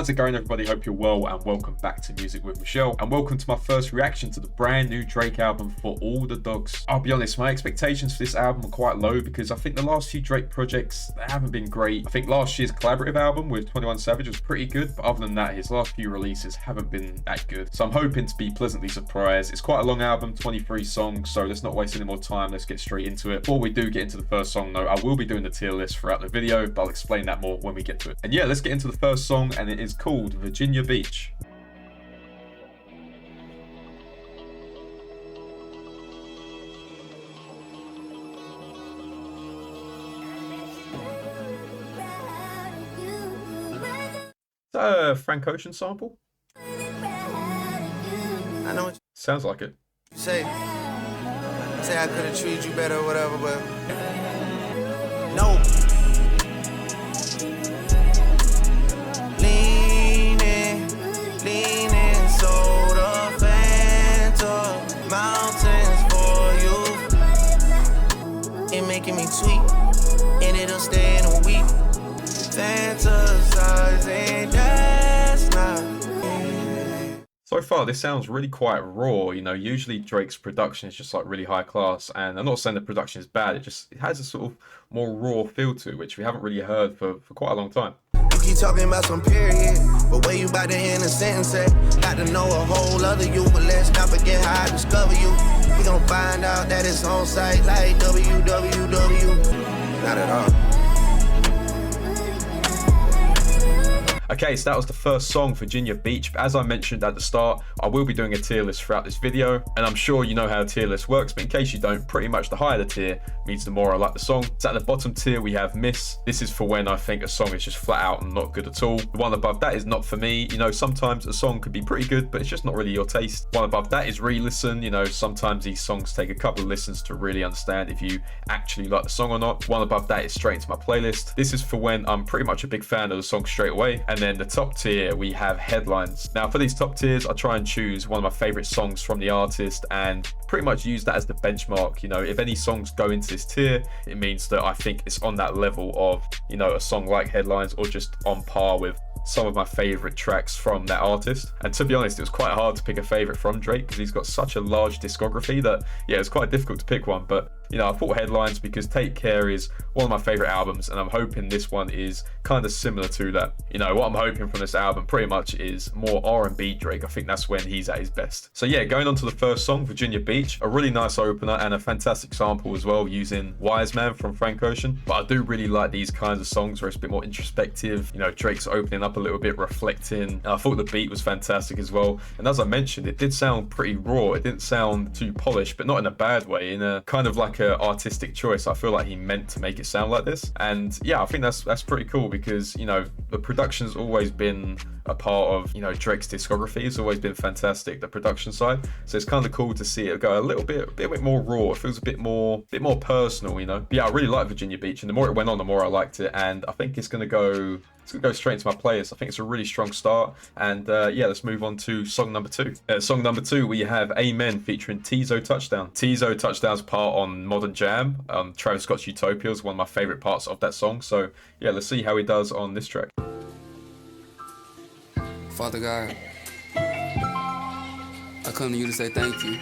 How's it going, everybody? Hope you're well, and welcome back to Music with Michelle, and welcome to my first reaction to the brand new Drake album, For All the Dogs. I'll be honest, my expectations for this album were quite low because I think the last few Drake projects, they haven't been great. I think last year's collaborative album with 21 Savage was pretty good, but other than that, his last few releases haven't been that good. So I'm hoping to be pleasantly surprised. It's quite a long album, 23 songs, so let's not waste any more time. Let's get straight into it. Before we do get into the first song though, I will be doing the tier list throughout the video, but I'll explain that more when we get to it. And yeah, let's get into the first song, and it is called Virginia Beach. Is that a Frank Ocean sample? I know what Sounds like it. you say. Say I could have treated you better or whatever, but no. Leaning, soda, Fanta, mountains for you. It making me tweet, and it'll stay in a week. Fantasizing, that's not. So far, this sounds really quite raw. You know, usually Drake's production is just like really high class, and I'm not saying the production is bad. It has a sort of more raw feel to it, which we haven't really heard for quite a long time. You keep talking about some period, but where you about to end a sentence at? Got to know a whole other you, but let's not forget how I discover you. We gon' find out that it's on site like www. Not at all. Okay, so that was the first song, Virginia Beach. But as I mentioned at the start, I will be doing a tier list throughout this video, and I'm sure you know how a tier list works, but in case you don't, pretty much the higher the tier means the more I like the song. So at the bottom tier, we have Miss. This is for when I think a song is just flat out and not good at all. The one above that is Not For Me. You know, sometimes a song could be pretty good, but it's just not really your taste. One above that is Re-Listen. You know, sometimes these songs take a couple of listens to really understand if you actually like the song or not. One above that is Straight Into My Playlist. This is for when I'm pretty much a big fan of the song straight away. And then the top tier, we have Headlines. Now for these top tiers, I try and choose one of my favorite songs from the artist and pretty much use that as the benchmark. You know, if any songs go into this tier, it means that I think it's on that level of, you know, a song like Headlines, or just on par with some of my favorite tracks from that artist. And to be honest, it was quite hard to pick a favorite from Drake because he's got such a large discography that, yeah, it's quite difficult to pick one. But you know, I thought Headlines because Take Care is one of my favorite albums, and I'm hoping this one is kind of similar to that. You know, what I'm hoping from this album pretty much is more R&B Drake. I think that's when he's at his best. So yeah, going on to the first song, Virginia Beach, a really nice opener and a fantastic sample as well using Wise Man from Frank Ocean. But I do really like these kinds of songs where it's a bit more introspective. You know, Drake's opening up a little bit, reflecting. And I thought the beat was fantastic as well. And as I mentioned, it did sound pretty raw. It didn't sound too polished, but not in a bad way, in a kind of like a artistic choice. I feel like he meant to make it sound like this, and yeah, I think that's pretty cool because, you know, the production's always been a part of, you know, Drake's discography. It's always been fantastic, the production side. So it's kind of cool to see it go a bit more raw. It feels a bit more personal, you know. But yeah, I really like Virginia Beach, and the more it went on, the more I liked it, and I think it's gonna go straight into my playlist. I think it's a really strong start. And yeah, let's move on to song number two. Song number two, we have Amen featuring Tizo Touchdown. Tizo Touchdown's part on Modern Jam, Travis Scott's Utopia, is one of my favorite parts of that song. So yeah, let's see how he does on this track. Father God, I come to you to say thank you.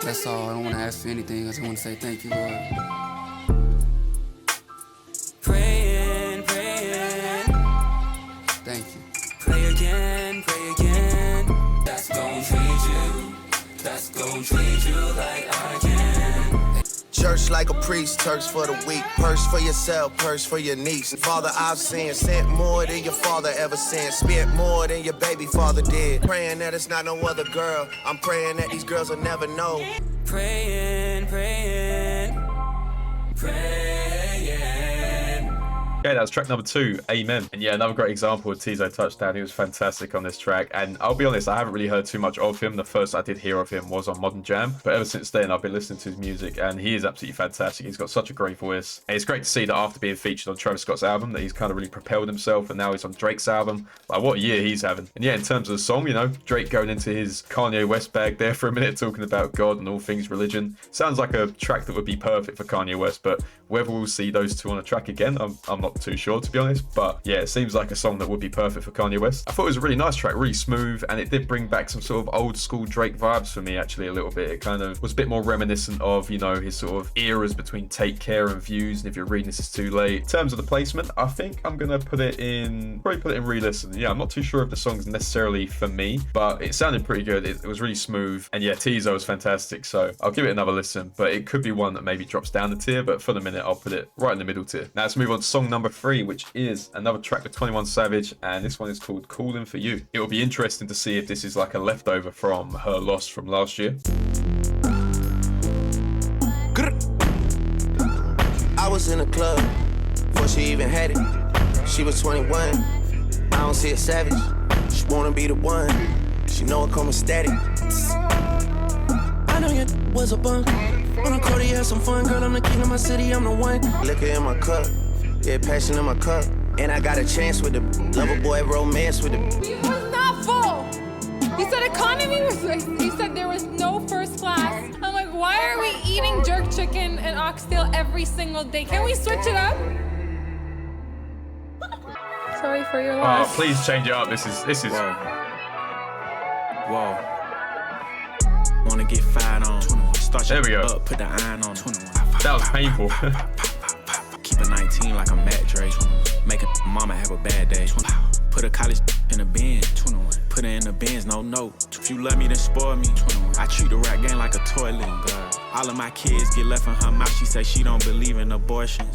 That's all. I don't want to ask for anything. I just want to say thank you, Lord. Praying. Thank you. Pray again. That's gon' treat you like I can. Church like a priest, Turks for the weak. Purse for yourself, purse for your niece. And Father, I've sinned, sent more than your father ever sent. Spent more than your baby father did. Praying that it's not no other girl. I'm praying that these girls will never know. Praying. Okay, that was track number two, Amen. And yeah, another great example of Tizo Touchdown. He was fantastic on this track. And I'll be honest, I haven't really heard too much of him. The first I did hear of him was on Modern Jam. But ever since then, I've been listening to his music, and he is absolutely fantastic. He's got such a great voice. And it's great to see that after being featured on Travis Scott's album, that he's kind of really propelled himself, and now he's on Drake's album. Like, what a year he's having. And yeah, in terms of the song, you know, Drake going into his Kanye West bag there for a minute, talking about God and all things religion. Sounds like a track that would be perfect for Kanye West, but whether we'll see those two on a track again, I'm not not too sure, to be honest. But yeah, it seems like a song that would be perfect for Kanye West. I thought it was a really nice track, really smooth, and it did bring back some sort of old school Drake vibes for me, actually, a little bit. It kind of was a bit more reminiscent of, you know, his sort of eras between Take Care and Views, and If You're Reading This Is Too Late. In terms of the placement, I think I'm gonna probably put it in re-listen. Yeah, I'm not too sure if the song's necessarily for me, but it sounded pretty good. It was really smooth, and yeah, Teaser was fantastic, so I'll give it another listen. But it could be one that maybe drops down the tier, but for the minute I'll put it right in the middle tier. Now let's move on to song number 3, which is another track with 21 Savage, and this one is called Callin' For You. It will be interesting to see if this is like a leftover from her loss from last year. I was in the club before she even had it. She was 21. I don't see a savage. She wanna be the one. She know it come with static. I know you was a bum. On a court, you had some fun, girl. I'm the king of my city. I'm the one. Liquor in my cup, yeah, passion in my cup. And I got a chance with the lover boy romance with the. It was not full. You said economy was. You said there was no first class. I'm like, why are we eating jerk chicken and oxtail every single day? Can we switch it up? Sorry for your loss. Oh, please change it up. This is. Whoa. Wanna get fired on. Start there we go. Up, put the iron on. That was painful. Keep a 19 like I'm Matt Dre. Make a mama have a bad day. Put a college in a bin. Put her in the bins, no note. If you love me, then spoil me. I treat the rap game like a toilet. All of my kids get left in her mouth. She say she don't believe in abortion.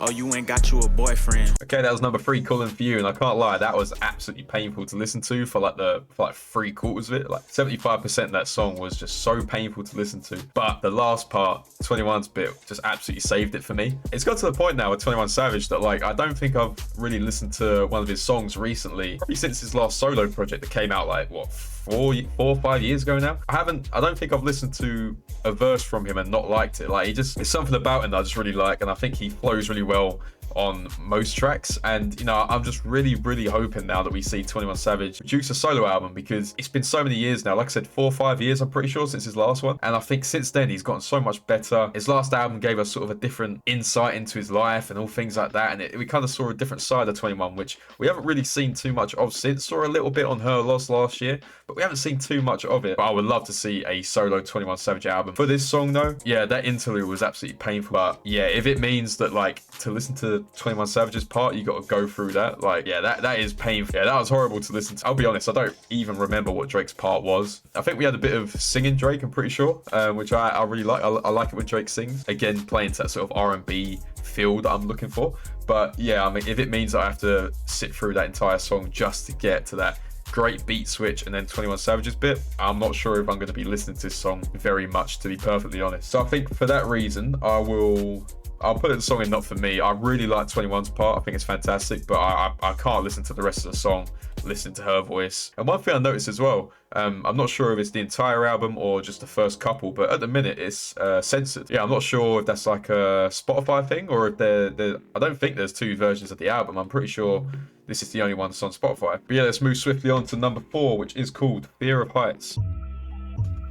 Oh, you ain't got you a boyfriend. Okay, that was number 3, Callin' For You, and I can't lie, that was absolutely painful to listen to for like 3/4 of it. Like 75% of that song was just so painful to listen to. But the last part, 21's bit, just absolutely saved it for me. It's got to the point now with 21 Savage that like I don't think I've really listened to one of his songs recently, probably since his last solo project that came out like what, 4 or 5 years ago now. I don't think I've listened to a verse from him and not liked it. Like there's something about him that I just really like, and I think he flows really well on most tracks. And you know, I'm just really hoping now that we see 21 Savage produce a solo album, because it's been so many years now, like I said, 4 or 5 years I'm pretty sure since his last one, and I think since then he's gotten so much better. His last album gave us sort of a different insight into his life and all things like that, and we kind of saw a different side of 21, which we haven't really seen too much of since. Saw a little bit on Her Loss last year, but we haven't seen too much of it. But I would love to see a solo 21 Savage album. For this song though, yeah, that interlude was absolutely painful, but yeah, if it means that like to listen to 21 Savage's part, you got to go through that, like yeah, that is painful. Yeah, that was horrible to listen to. I'll be honest, I don't even remember what Drake's part was. I think we had a bit of singing Drake, I'm pretty sure, which I really like. I like it when Drake sings, again playing to that sort of R&B feel that I'm looking for. But yeah, I mean, if it means that I have to sit through that entire song just to get to that great beat switch and then 21 Savage's bit, I'm not sure if I'm going to be listening to this song very much, to be perfectly honest. So I think for that reason, I'll put the song in not for me. I really like 21's part. I think it's fantastic, but I can't listen to the rest of the song, listen to her voice. And one thing I noticed as well, I'm not sure if it's the entire album or just the first couple, but at the minute it's censored. Yeah, I'm not sure if that's like a Spotify thing or if I don't think there's 2 versions of the album. I'm pretty sure this is the only one that's on Spotify. But yeah, let's move swiftly on to number 4, which is called Fear of Heights.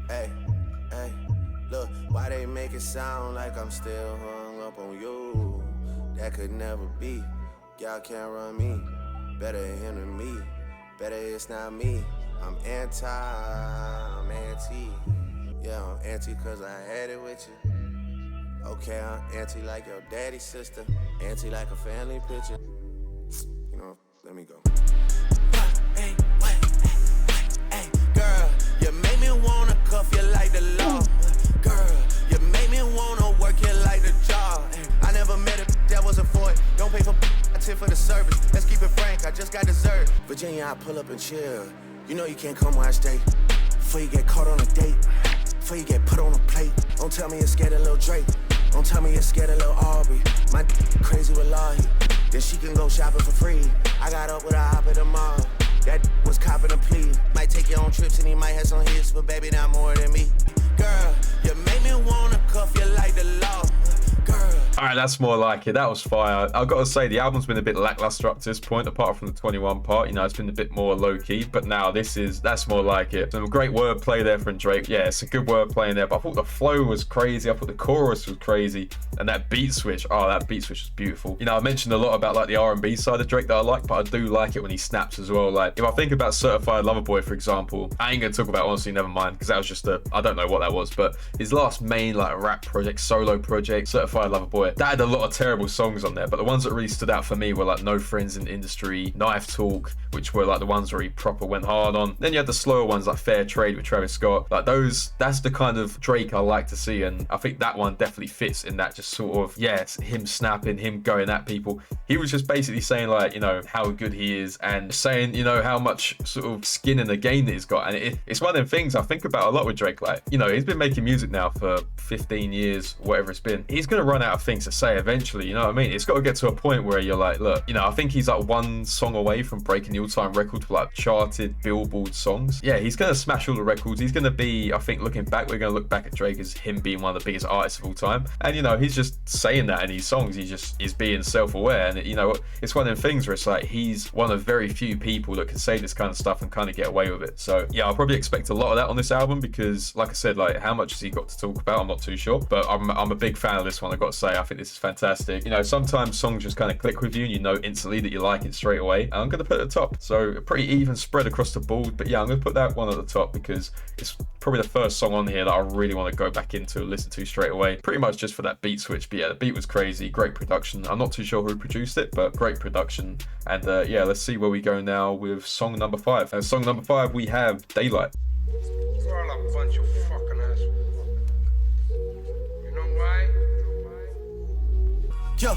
Hey, look, why they make it sound like I'm still hung up on you? That could never be. Y'all can't run me. Better him than me. Better it's not me. I'm anti. Yeah, I'm anti cause I had it with you. Okay, I'm anti like your daddy's sister. Anti like a family picture. You know, let me go. Hey, girl, you make me wanna cuff you like the law. Girl, you make me wanna work you like the job. I never met a that wasn't for it. Don't pay for I tip for the service. Let's keep it frank, I just got dessert. Virginia, I pull up and chill. You know you can't come where I stay. Before you get caught on a date, before you get put on a plate. Don't tell me you're scared of Lil Drake. Don't tell me you're scared of Lil Aubrey. My crazy with Lahi. Then she can go shopping for free. I got up with a hop at the mall. That was copping a plea. Might take your own trips and he might have some hits, but baby, not more than me. Girl, you make me wanna cuff you like the law. Girl, All right, that's more like it. That was fire. I've got to say, the album's been a bit lackluster up to this point, apart from the 21 part. You know, it's been a bit more low-key, but now that's more like it. Some great wordplay there from Drake. Yeah, it's a good wordplay in there, but I thought the flow was crazy. I thought the chorus was crazy. And that beat switch, that beat switch was beautiful. You know, I mentioned a lot about like the R&B side of Drake that I like, but I do like it when he snaps as well. Like, if I think about Certified Lover Boy, for example, I ain't gonna talk about Honestly Nevermind, because that was just I don't know what that was, but his last main like rap project, solo project, Certified Lover Boy, that had a lot of terrible songs on there, but the ones that really stood out for me were like No Friends in the Industry, Knife Talk, which were like the ones where he proper went hard on. Then you had the slower ones like Fair Trade with Travis Scott. Like those, that's the kind of Drake I like to see, and I think that one definitely fits in that just sort of, yes, him snapping, him going at people. He was just basically saying like, you know, how good he is and saying, you know, how much sort of skin in the game that he's got. And it's one of them things I think about a lot with Drake. Like, you know, he's been making music now for 15 years, whatever it's been. He's going to run out of things to say eventually, you know what I mean? It's got to get to a point where you're like, look, you know, I think he's like one song away from breaking the all-time record for like charted Billboard songs. Yeah, he's going to smash all the records. He's going to be, I think looking back, we're going to look back at Drake as him being one of the biggest artists of all time. And, you know, he's just saying that in his songs. He just is being self-aware. And, you know, it's one of them things where it's like, he's one of very few people that can say this kind of stuff and kind of get away with it. So, yeah, I'll probably expect a lot of that on this album because, like I said, like, how much has he got to talk about? I'm not too sure. But I'm a big fan of this one, I've got to say. I think this is fantastic. You know, sometimes songs just kind of click with you and you know instantly that you like it straight away. And I'm going to put it at the top. So, a pretty even spread across the board. But yeah, I'm going to put that one at the top because it's probably the first song on here that I really want to go back into and listen to straight away. Pretty much just for that beat switch. But yeah, the beat was crazy. Great production. I'm not too sure who produced it, but great production. And yeah, let's see where we go now with song number 5. Song number 5, we have Daylight. You're all a bunch of fucking assholes. You know why? Yo.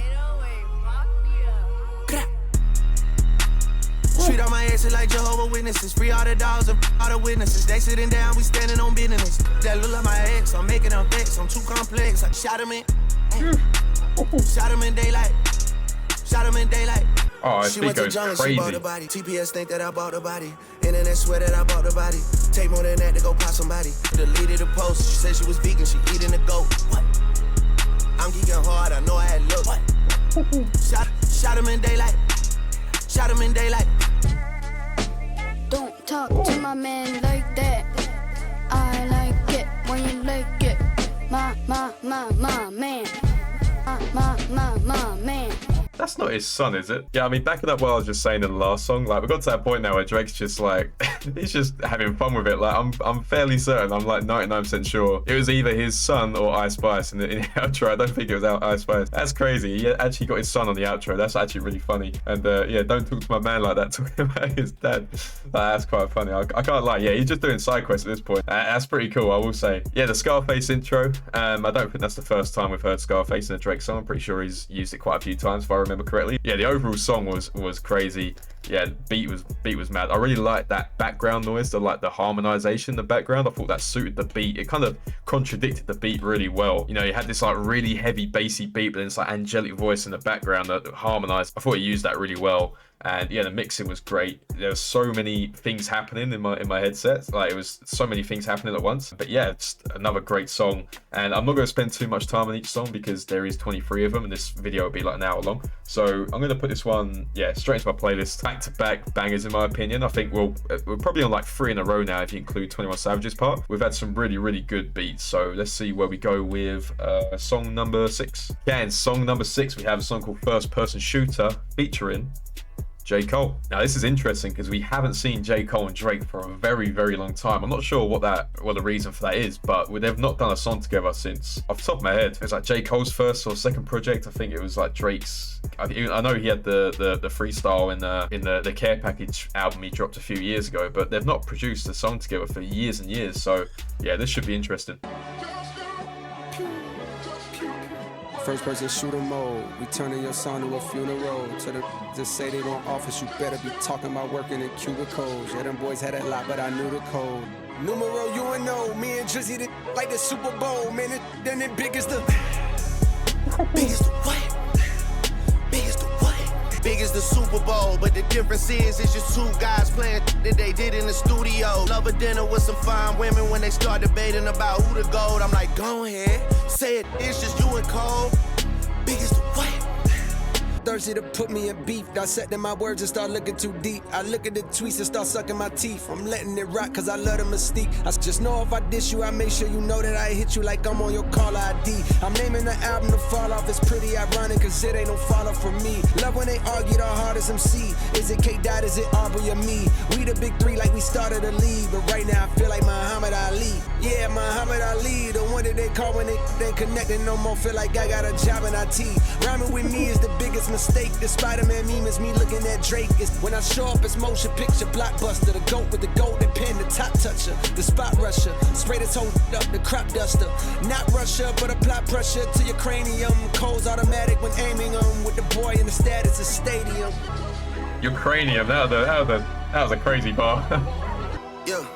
Treat all my exes like Jehovah's Witnesses. Free all the dogs and all the witnesses. They sitting down, we standing on business. That look like my ex, I'm making them vex. I'm too complex. I shot him in. Shot him in daylight. Shot him in daylight. Oh, she went to goes jungle, crazy. she bought the body. TPS think that I bought the body. Internet swear that I bought the body. Take more than that to go pop somebody. Deleted the post. She said she was vegan. She eating the goat. What? I'm geeking hard. I know I had look. What? Shot him in daylight. Shot him in daylight. Don't talk to my man like that. I like it when you like it. My man. My man. That's not his son, is it? Yeah, I mean, backing up what I was just saying in the last song, like, we got to that point now where Drake's just like, he's just having fun with it. Like, I'm fairly certain, I'm like 99% sure it was either his son or Ice Spice in the outro. I don't think it was Ice Spice. That's crazy. He actually got his son on the outro. That's actually really funny. And yeah, don't talk to my man like that, talking about his dad. That's quite funny. I can't lie. Yeah, he's just doing side quests at this point. That's pretty cool, I will say. Yeah, the Scarface intro. I don't think that's the first time we've heard Scarface in a Drake song. I'm pretty sure he's used it quite a few times if I remember correctly. Yeah, the overall song was crazy. Yeah, beat was mad. I really liked that background noise, the harmonization in the background. I thought that suited the beat. It kind of contradicted the beat really well. You know, you had this like really heavy bassy beat, but then it's like angelic voice in the background that harmonized. I thought he used that really well. And yeah, the mixing was great. There were so many things happening in my headset. Like, it was so many things happening at once. But yeah, it's another great song. And I'm not going to spend too much time on each song because there is 23 of them, and this video will be like an hour long. So I'm going to put this one, yeah, straight into my playlist. Back-to-back bangers, in my opinion. I think we're probably on like 3 in a row now if you include 21 Savage's part. We've had some really, really good beats. So let's see where we go with song number 6. Yeah, in song number 6, we have a song called First Person Shooter featuring J. Cole. Now, this is interesting because we haven't seen J. Cole and Drake for a very, very long time. I'm not sure what the reason for that is, but they've not done a song together since, off the top of my head, it's like J. Cole's first or second project. I think it was like Drake's. I know he had the freestyle in the Care Package album he dropped a few years ago, but they've not produced a song together for years and years. So yeah, this should be interesting. First person shooter mode, we turning your son to a funeral. To the just say they don't office, you better be talking about working in cubicles. Yeah, them boys had that lot, but I knew the code. Numero UNO, me and Drizzy did like the Super Bowl. Man, then it big as the Biggest the what? Biggest the what? Big as the Super Bowl, but the difference is it's just two guys playing that they did in the studio. Love a dinner with some fine women. When they start debating about who the gold, I'm like, go ahead, say it. It's just you and Cole. Big thirsty to put me in beef. Dissecting my words and start looking too deep. I look at the tweets and start sucking my teeth. I'm letting it rock cause I love the mystique. I just know if I diss you, I make sure you know that I hit you like I'm on your caller ID. I'm naming the album The Fall Off. It's pretty ironic cause it ain't no fall off for me. Love when they argue the hardest MC. Is it K-Dot, is it Aubrey or me? We the big three like we started a league. But right now I feel like Muhammad Ali. Yeah, Muhammad Ali, the one that they call when they ain't connected no more. Feel like I got a job in IT. Rhyming with me is the biggest mistake. The Spider-Man meme is me looking at Drake. It's when I show up, it's motion picture blockbuster. The goat with the golden pen, the top toucher, the spot rusher. Spray this whole up, the crop duster. Not Russia, but apply pressure to your cranium. Cold's automatic when aiming them with the boy in the status of stadium. Your cranium, that was a crazy bar. Yeah.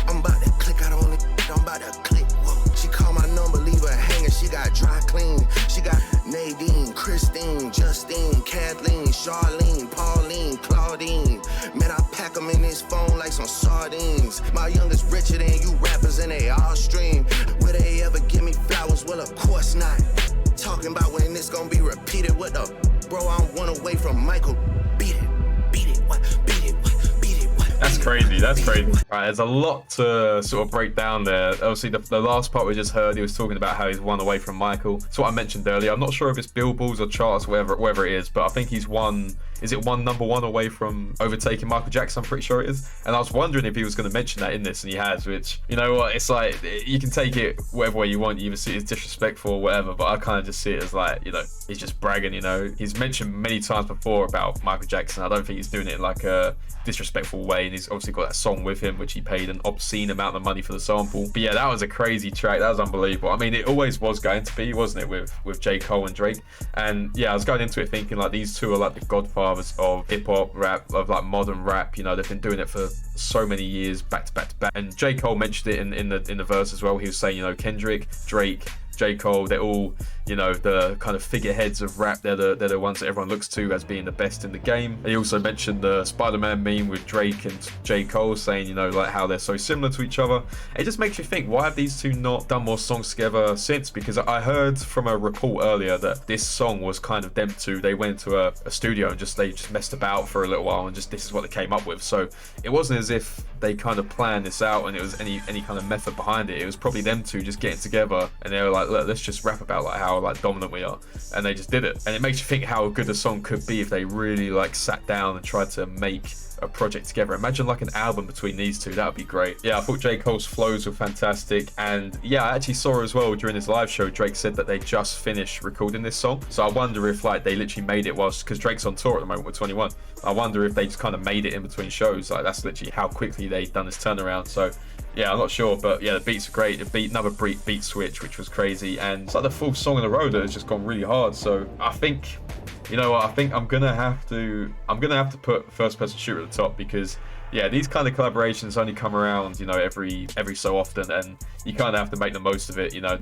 I'm about to click out on it. I'm about to click. Whoa. She called my number, leave her hanging. She got dry clean. She got Nadine, Christine, Justine, Kathleen, Charlene, Pauline, Claudine. Man, I pack them in this phone like some sardines. My youngest richer than you rappers and they all stream. Will they ever give me flowers? Well, of course not. Talking about when this gonna be repeated. What the? Bro, I'm one away from Michael. Beat it, what? Beat it, what? Beat it, what? That's crazy. That's crazy. Right, there's a lot to sort of break down there. Obviously, the last part we just heard, he was talking about how he's one away from Michael. It's what I mentioned earlier. I'm not sure if it's billboards or charts, whatever it is, but I think he's one. Is it number one away from overtaking Michael Jackson? I'm pretty sure it is. And I was wondering if he was going to mention that in this, and he has, which, you know what, it's like, you can take it whatever way you want. You either see it as disrespectful or whatever, but I kind of just see it as like, you know, he's just bragging, you know. He's mentioned many times before about Michael Jackson. I don't think he's doing it in like a disrespectful way, and he's obviously got that song with him, which he paid an obscene amount of money for the sample. But yeah, that was a crazy track. That was unbelievable. I mean, it always was going to be, wasn't it, with J. Cole and Drake? And yeah, I was going into it thinking like these two are like the godfathers of hip-hop rap, of like modern rap. You know, they've been doing it for so many years, back to back to back. And J. Cole mentioned it in the verse as well. He was saying, you know, Kendrick, Drake, J. Cole, they're all, you know, the kind of figureheads of rap. They're the ones that everyone looks to as being the best in the game. He also mentioned the Spider-Man meme with Drake and J. Cole, saying, you know, like how they're so similar to each other. It just makes you think, why have these two not done more songs together since? Because I heard from a report earlier that this song was kind of them two. They went to a studio and they just messed about for a little while, and just this is what they came up with. So it wasn't as if they kind of planned this out and it was any kind of method behind it. It was probably them two just getting together, and they were like, look, let's just rap about like how like dominant we are, and they just did it. And it makes you think how good a song could be if they really like sat down and tried to make a project together. Imagine like an album between these two. That would be great. Yeah, I thought J. Cole's flows were fantastic, and yeah, I actually saw as well during his live show, Drake said that they just finished recording this song. So I wonder if like they literally made it whilst, because Drake's on tour at the moment with 21. I wonder if they just kind of made it in between shows. Like that's literally how quickly they've done this turnaround. So yeah, I'm not sure, but yeah, the beats are great. Another beat switch, which was crazy, and it's like the full song in a row that has just gone really hard. So I think, you know what, I think I'm gonna have to put First Person Shooter at the top, because yeah, these kind of collaborations only come around, you know, every so often, and you kind of have to make the most of it. You know,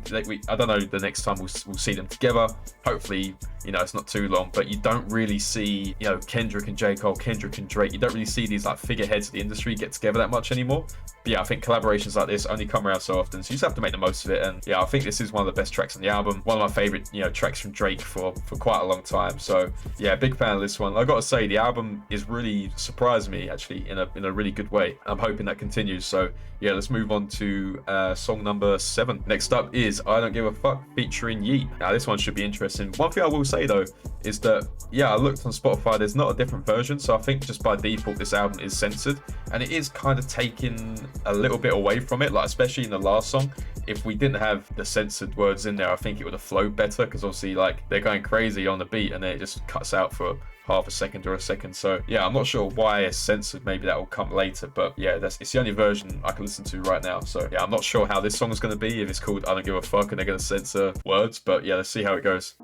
I don't know the next time we'll see them together. Hopefully, you know, it's not too long, but you don't really see, you know, Kendrick and J. Cole, Kendrick and Drake. You don't really see these like figureheads of the industry get together that much anymore. But yeah, I think collaborations like this only come around so often, so you just have to make the most of it. And yeah, I think this is one of the best tracks on the album. One of my favorite, you know, tracks from Drake for quite a long time. So yeah, big fan of this one. I gotta say, the album is really surprised me actually in a really good way. I'm hoping that continues. So yeah, let's move on to song number 7. Next up is I Don't Give a Fuck featuring Yeat. Now this one should be interesting. One thing I will say though is that yeah, I looked on Spotify, there's not a different version, so I think just by default this album is censored, and it is kind of taking a little bit away from it, like especially in the last song. If we didn't have the censored words in there, I think it would have flowed better, because obviously like they're going crazy on the beat and then it just cuts out for half a second or a second. So yeah, I'm not sure why it's censored. Maybe that will come later, but yeah, it's the only version I can listen to right now. So yeah, I'm not sure how this song is going to be, if it's called I Don't Give a Fuck and they're going to censor words, but yeah, let's see how it goes.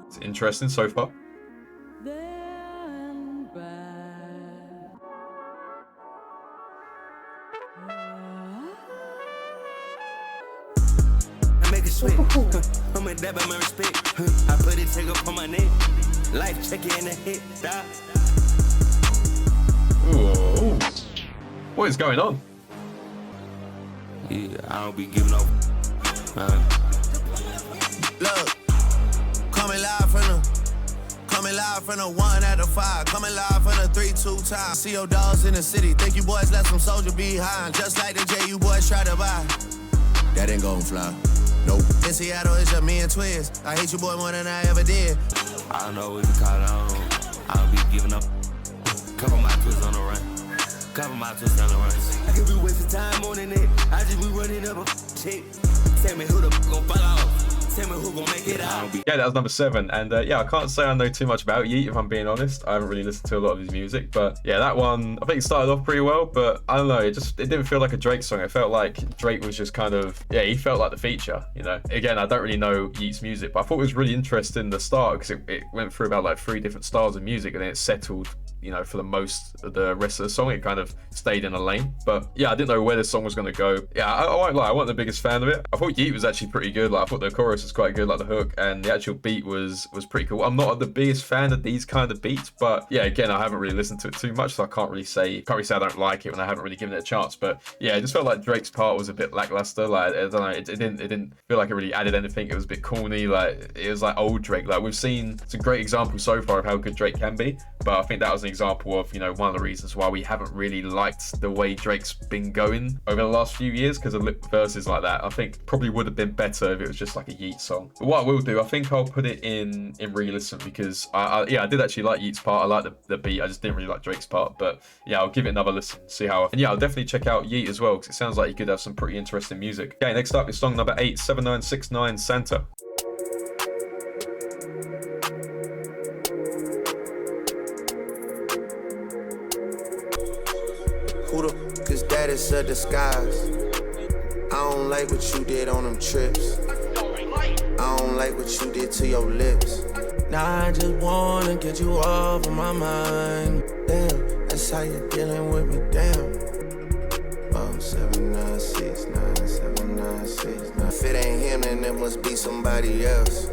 It's interesting so far. I'm a dab at my respect. I put it, take up on my neck. Life check it in the hit, stop. Ooh. What is going on? Yeah, I don't be giving up. Look, coming live from the 1 out of 5. Coming live from the 3-2 time. See your dogs in the city. Think you boys left some soldier behind. Just like the J you boys try to buy. That ain't gon' fly. Nope. In Seattle, it's just me and twins. I hate you boy more than I ever did. I don't know what you call it on. I don't be giving up. Cover my twists on the run. Cover my twists on the run. I could be wasting time on it. I just be running up a check. Tell me who the f gon' fall off. Tell me who gon' make it out. Yeah, that was number 7, and yeah, I can't say I know too much about Yeat if I'm being honest. I haven't really listened to a lot of his music, but yeah, that one I think it started off pretty well, but I don't know, it didn't feel like a Drake song. It felt like Drake was just kind of, yeah, he felt like the feature, you know. Again, I don't really know Yeat's music, but I thought it was really interesting the start because it went through about like 3 different styles of music and then it settled, you know, for the most of the rest of the song. It kind of stayed in a lane, but yeah, I didn't know where this song was going to go. Yeah, I won't lie, I wasn't the biggest fan of it. I thought Yeat was actually pretty good. Like, I thought the chorus was quite good, like the hook, and the actual beat was pretty cool. I'm not the biggest fan of these kind of beats, but yeah, again, I haven't really listened to it too much, so I can't really say I don't like it when I haven't really given it a chance. But yeah, it just felt like Drake's part was a bit lackluster. Like, I don't know, it didn't feel like it really added anything. It was a bit corny. Like, it was like old Drake. Like, we've seen some great examples so far of how good Drake can be, but I think that was an example of, you know, one of the reasons why we haven't really liked the way Drake's been going over the last few years, because of lip verses like that. I think probably would have been better if it was just like a Yeat song. But what I will do, I think I'll put it in re-listen, because I did actually like Yeat's part. I like the beat. I just didn't really like Drake's part. But yeah, I'll give it another listen, see how. And yeah, I'll definitely check out Yeat as well, because it sounds like he could have some pretty interesting music. Okay, next up is song number 8, 7969 Santa. Cause that is a disguise. I don't like what you did on them trips. I don't like what you did to your lips. Now I just wanna get you off of my mind. Damn, that's how you're dealing with me, damn. 7969, 7969. If it ain't him, then it must be somebody else.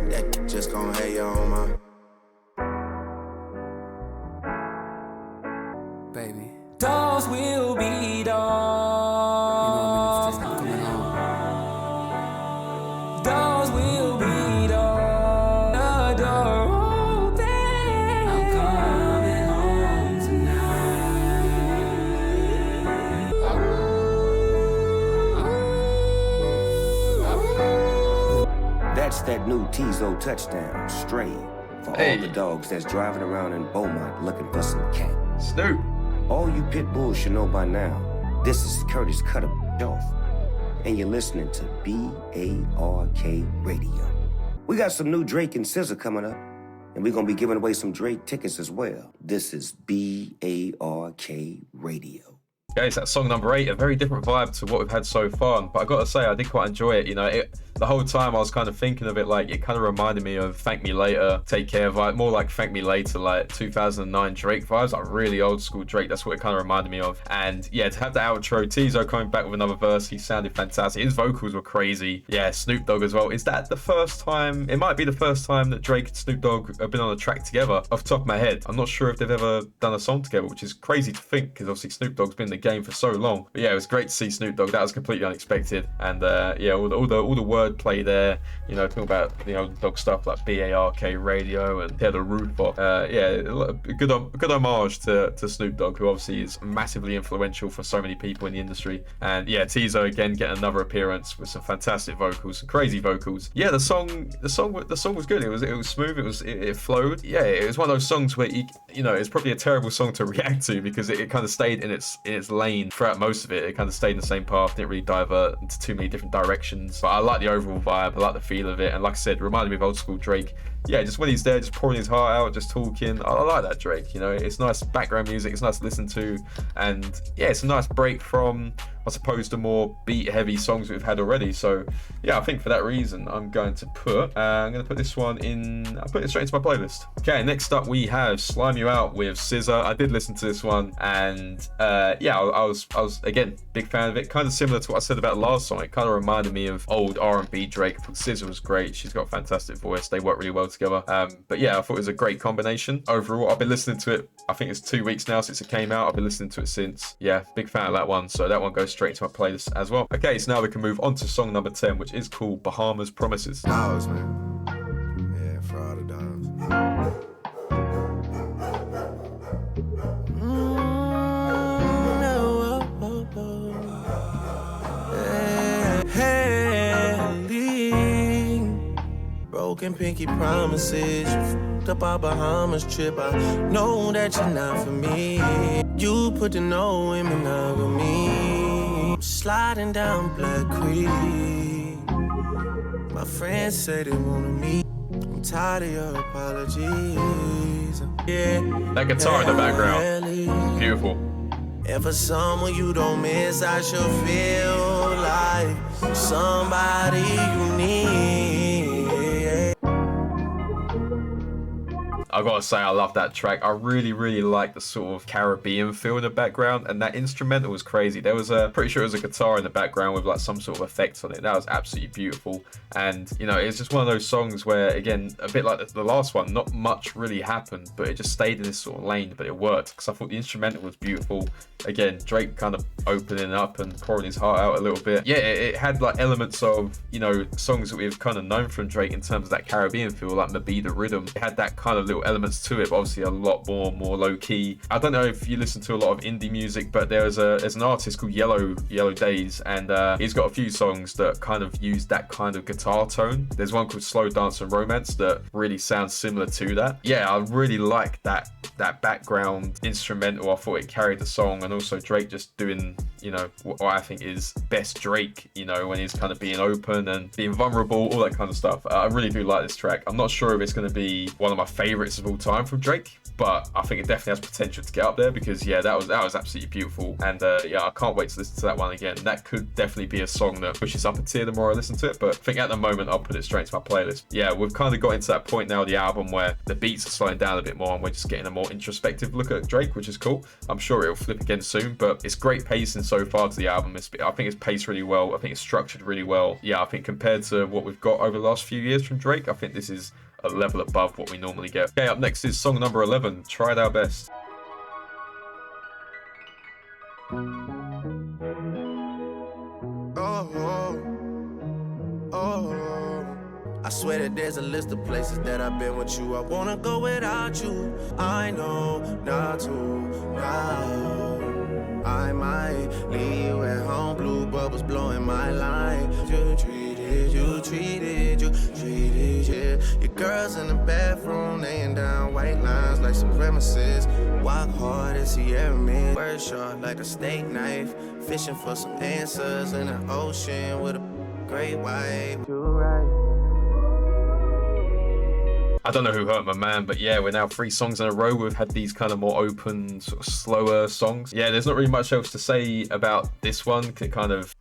That just gon' have you on my baby. Dogs will be dogs. Dogs will be dogs. The door open. I'm coming home tonight. That's that new Tizo touchdown, straight for all the dogs that's driving around in Beaumont looking for some cat. Snoop. All you pit bulls should know by now, this is Curtis Cutter off, and you're listening to BARK Radio. We got some new Drake and SZA coming up, and we're gonna be giving away some Drake tickets as well. This is BARK Radio. Okay, so that's song number 8, a very different vibe to what we've had so far, but I gotta say, I did quite enjoy it. You know, the whole time I was kind of thinking of it like, it kind of reminded me of Thank Me Later, Take Care vibe, more like Thank Me Later, like 2009 Drake vibes, like really old school Drake. That's what it kind of reminded me of. And yeah, to have the outro, Tizo coming back with another verse, he sounded fantastic. His vocals were crazy. Yeah, Snoop Dogg as well. Is that the first time? It might be the first time that Drake and Snoop Dogg have been on a track together, off the top of my head. I'm not sure if they've ever done a song together, which is crazy to think, because obviously Snoop Dogg's been in the game for so long. But yeah, it was great to see Snoop Dogg. That was completely unexpected. And yeah, all the wordplay there, you know, talking about the old dog stuff like BARK Radio and the Roof off. Yeah, a good homage to Snoop Dogg, who obviously is massively influential for so many people in the industry. And yeah, Tizo again getting another appearance with some fantastic vocals, some crazy vocals. Yeah, the song was good. It was smooth. It flowed. Yeah, it was one of those songs where you know, it's probably a terrible song to react to, because it kind of stayed in its lane throughout most of it. It kind of stayed in the same path, didn't really divert into too many different directions. But I like the overall vibe, I like the feel of it, and like I said, it reminded me of old school Drake. Yeah, just when he's there, just pouring his heart out, just talking. I like that Drake, you know. It's nice background music, it's nice to listen to, and yeah, it's a nice break from as opposed to more beat-heavy songs we've had already. So yeah, I think for that reason, I'm going to put this one in. I'll put it straight into my playlist. Okay, next up we have Slime You Out with SZA. I did listen to this one, and yeah, I was again big fan of it. Kind of similar to what I said about the last song. It kind of reminded me of old R&B Drake. SZA was great. She's got a fantastic voice. They work really well together. But yeah, I thought it was a great combination. Overall, I've been listening to it. I think it's 2 weeks now since it came out. I've been listening to it since. Yeah, big fan of that one. So that one goes straight to my playlist as well. Okay, so now we can move on to song number 10, which is called Bahamas Promises. Dogs, man. Yeah, for all the dogs. Broken pinky promises. You f***ed up our Bahamas trip. I know that you're not for me. You put the no in monogamy. I'm sliding down Black Creek. My friends say they wanna meet. I'm tired of your apologies. Yeah. That guitar in the background, beautiful. And for someone you don't miss, I should feel like somebody you need. I gotta say, I love that track. I really like the sort of Caribbean feel in the background, and that instrumental was crazy. There was pretty sure it was a guitar in the background with like some sort of effects on it. That was absolutely beautiful. And you know, it's just one of those songs where, again, a bit like the last one, not much really happened, but it just stayed in this sort of lane, but it worked because I thought the instrumental was beautiful. Again, Drake kind of opening up and pouring his heart out a little bit. Yeah, it had like elements of, you know, songs that we've kind of known from Drake in terms of that Caribbean feel, like Maybe the Rhythm. It had that kind of little elements to it, but obviously a lot more low key. I don't know if you listen to a lot of indie music, but there's an artist called Yellow Days, and he's got a few songs that kind of use that kind of guitar tone. There's one called Slow Dance and Romance that really sounds similar to that. Yeah, I really like that background instrumental. I thought it carried the song, and also Drake just doing, you know, what I think is best Drake, you know, when he's kind of being open and being vulnerable, all that kind of stuff. I really do like this track. I'm not sure if it's going to be one of my favorites of all time from Drake, but I think it definitely has potential to get up there because yeah, that was absolutely beautiful. And yeah, I can't wait to listen to that one again. That could definitely be a song that pushes up a tier the more I listen to it, but I think at the moment I'll put it straight into my playlist. Yeah, we've kind of got into that point now of the album where the beats are slowing down a bit more and we're just getting a more introspective look at Drake, which is cool. I'm sure it'll flip again soon, but it's great pacing so far to the album. I think it's paced really well. I think it's structured really well. Yeah, I think compared to what we've got over the last few years from Drake, I think this is a level above what we normally get. Okay, up next is song number 11, Tried Our Best. I swear that there's a list of places that I've been with you. I wanna go without you. I know not to now. I might leave you at home, blue bubbles blowing my line. You treated, yeah. Your girls in the bathroom, laying down white lines like supremacists. Walk hard and Sierra man. Word sharp like a steak knife. Fishing for some answers in the ocean with a great white. You right. I don't know who hurt my man, but yeah, we're now 3 songs in a row. We've had these kind of more open, sort of slower songs. Yeah, there's not really much else to say about this one.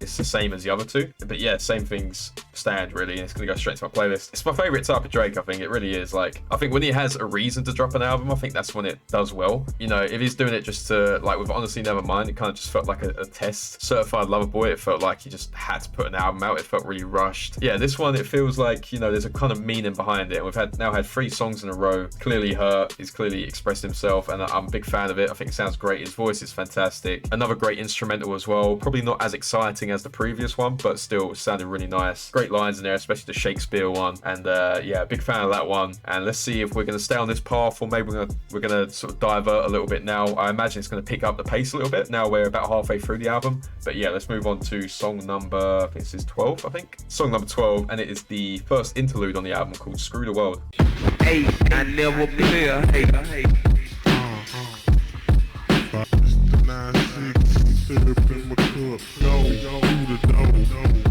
It's the same as the other 2. But yeah, same things stand really. And it's gonna go straight to my playlist. It's my favorite type of Drake, I think. It really is. Like, I think when he has a reason to drop an album, I think that's when it does well. You know, if he's doing it just to, like with Honestly Nevermind, it kind of just felt like a test. Certified Lover Boy, it felt like he just had to put an album out. It felt really rushed. Yeah, this one, it feels like, you know, there's a kind of meaning behind it. And we've now had 3 songs in a row. Clearly hurt. He's clearly expressed himself, and I'm a big fan of it. I think it sounds great. His voice is fantastic. Another great instrumental as well. Probably not as exciting as the previous one, but still sounded really nice. Great lines in there, especially the Shakespeare one. And yeah, big fan of that one. And let's see if we're going to stay on this path, or maybe we're gonna sort of divert a little bit now. I imagine it's going to pick up the pace a little bit. Now we're about halfway through the album. But yeah, let's move on to song number, I think this is 12, I think. Song number 12, and it is the first interlude on the album called Screw the World. Hey, I never be a hater. It's the 9-6, syrup in my cup. Go, through the door.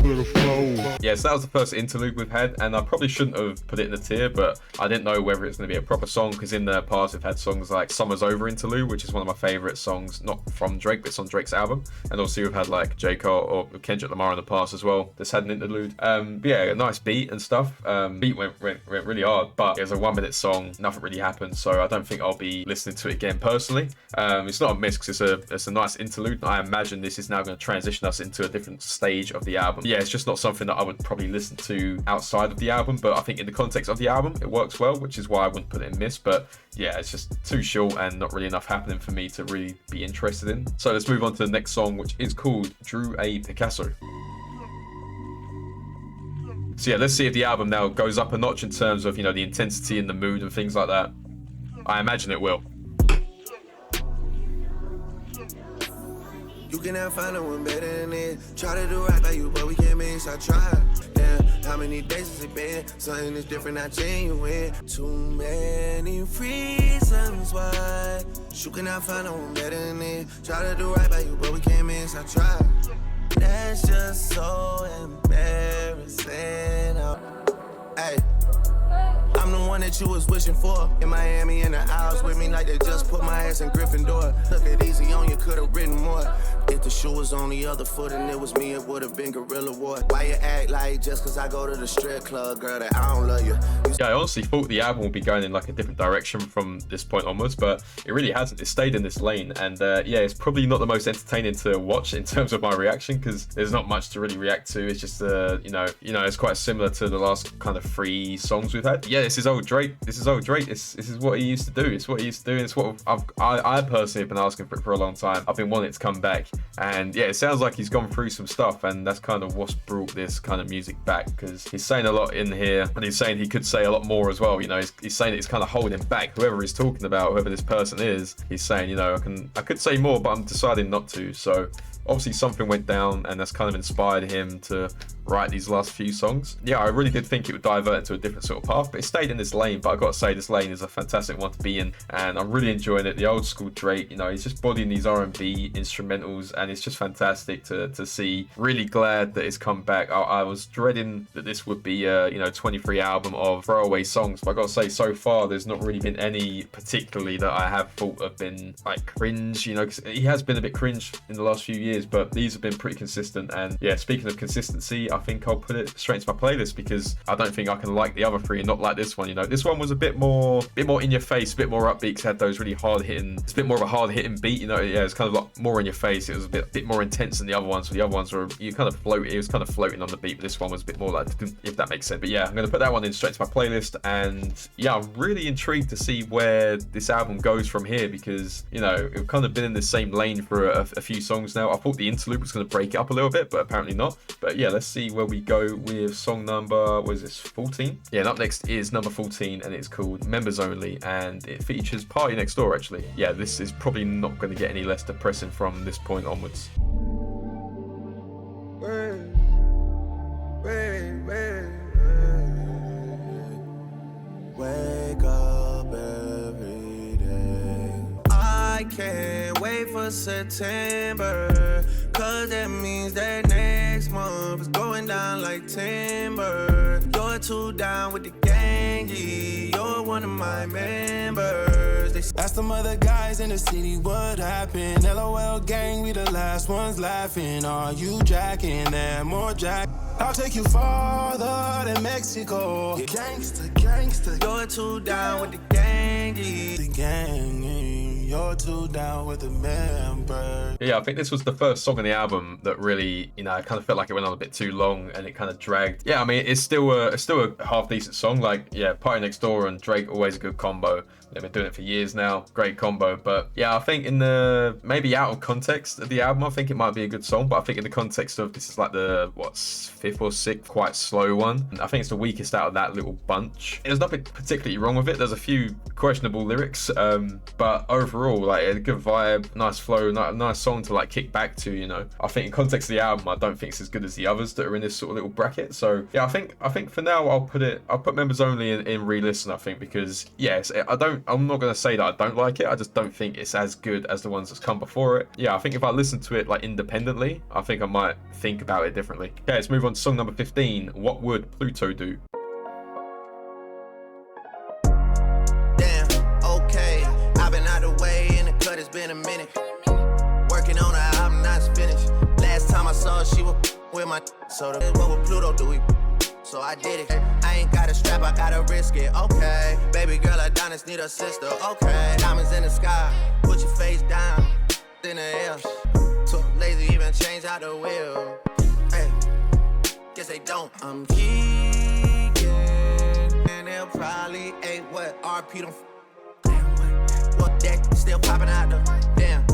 to the flow. Yeah, so that was the first interlude we've had, and I probably shouldn't have put it in the tier, but I didn't know whether it's going to be a proper song, because in the past we've had songs like Summer's Over interlude, which is one of my favorite songs, not from Drake, but it's on Drake's album. And also we've had like J. Cole or Kendrick Lamar in the past as well that's had an interlude. But yeah, a nice beat and stuff. Beat went really hard, but it was a 1-minute song, nothing really happened, so I don't think I'll be listening to it again personally. It's not a miss because it's a nice interlude. I imagine this is now going to transition us into a different stage of the album. Yeah, it's just not something that I would probably listen to outside of the album, but I think in the context of the album it works well, which is why I wouldn't put it in miss. But yeah, it's just too short and not really enough happening for me to really be interested in. So let's move on to the next song, which is called Drew A. Picasso. So yeah, let's see if the album now goes up a notch in terms of, you know, the intensity and the mood and things like that. I imagine it will. You cannot find no one better than it. Try to do right by you, but we can't miss. I tried. Damn, how many days has it been? Something is different, not genuine. Too many reasons why. You cannot find no one better than it. Try to do right by you, but we can't miss. I tried. That's just so embarrassing. Hey. I'm the one that you was wishing for. In Miami in the house with me like they just put my ass in Gryffindor. Took it easy on you, could've written more. If the shoe was on the other foot and it was me, it would've been Gorilla War. Why you act like just cause I go to the strip club, girl, that I don't love you? Yeah, I honestly thought the album would be going in like a different direction from this point onwards, but it really hasn't. It stayed in this lane, and yeah, it's probably not the most entertaining to watch in terms of my reaction, because there's not much to really react to. It's just you know, it's quite similar to the last kind of 3 songs we've had. Yeah, this is old Drake. This is old Drake. This is what he used to do. It's what he used to do, and it's what I personally have been asking for a long time. I've been wanting it to come back, and yeah, it sounds like he's gone through some stuff, and that's kind of what's brought this kind of music back, because he's saying a lot in here, and he's saying he could say a lot more as well. You know, he's saying it's kind of holding back. Whoever he's talking about, whoever this person is, he's saying, you know, I could say more, but I'm deciding not to. So obviously something went down, and that's kind of inspired him to write these last few songs. Yeah, I really did think it would divert into a different sort of path, but it stayed in this lane. But I've got to say, this lane is a fantastic one to be in, and I'm really enjoying it. The old school Drake, you know, he's just bodying these R&B instrumentals, and it's just fantastic to see. Really glad that it's come back. I was dreading that this would be a, you know, 23 album of throwaway songs, but I got to say, so far there's not really been any particularly that I have thought have been like cringe, you know, because he has been a bit cringe in the last few years, but these have been pretty consistent. And yeah, speaking of consistency, I think I'll put it straight into my playlist, because I don't think I can like the other 3 and not like this one. You know, this one was a bit more in your face, a bit more upbeat, because it had those really hard hitting, it's a bit more of a hard hitting beat, you know. Yeah, it's kind of like more in your face. It was a bit more intense than the other ones. So the other ones were, it was kind of floating on the beat, but this one was a bit more like, if that makes sense. But yeah, I'm going to put that one in straight to my playlist, and yeah, I'm really intrigued to see where this album goes from here, because, you know, we've kind of been in the same lane for a few songs now. I thought the interlude was going to break it up a little bit, but apparently not. But yeah, let's see where we go with song number, what is this, 14? Yeah, and up next is number 14, and it's called Members Only, and it features Party Next Door, actually. Yeah, this is probably not going to get any less depressing from this point onwards. Wake up every day. I can't wait for September, cause that means that next month is going down like timber. You're too down with the gang, you're one of my members. Ask them other guys in the city what happened. LOL gang, we the last ones laughing. Are you jacking that more jack? I'll take you farther than Mexico. Yeah. Gangsta. You're too down with the gang, the gang. You're too down with the members. Yeah, I think this was the first song on the album that really, you know, I kind of felt like it went on a bit too long and it kind of dragged. Yeah, I mean, it's still a half decent song. Like, yeah, Party Next Door and Drake, always a good combo. They've been doing it for years now. Great combo. But yeah, I think in the, maybe out of context of the album, I think it might be a good song. But I think in the context of, this is like the, fifth or sixth quite slow one. And I think it's the weakest out of that little bunch. There's nothing particularly wrong with it. There's a few questionable lyrics, but overall, like, a good vibe, nice flow, nice song to like kick back to, you know. I think in context of the album, I don't think it's as good as the others that are in this sort of little bracket. So yeah, I think for now I'll put members only in re-listen, I think, because yes, I'm not gonna say that I don't like it, I just don't think it's as good as the ones that's come before it. Yeah, I think if I listen to it like independently, I think I might think about it differently. Okay, let's move on to song number 15, What Would Pluto Do? Damn, okay, I've been out of the way and the cut, it's been a minute. Working on her album, not finished. Last time I saw her, she was with my so the what would Pluto do? So I did it. I ain't got a strap, I gotta risk it. Okay, baby girl, Adonis need a sister. Okay, diamonds in the sky, put your face down in the air. Too lazy, even change out the wheel. Hey, guess they don't. I'm geeking, and they'll probably ain't what RP don't. What that still popping out the damn.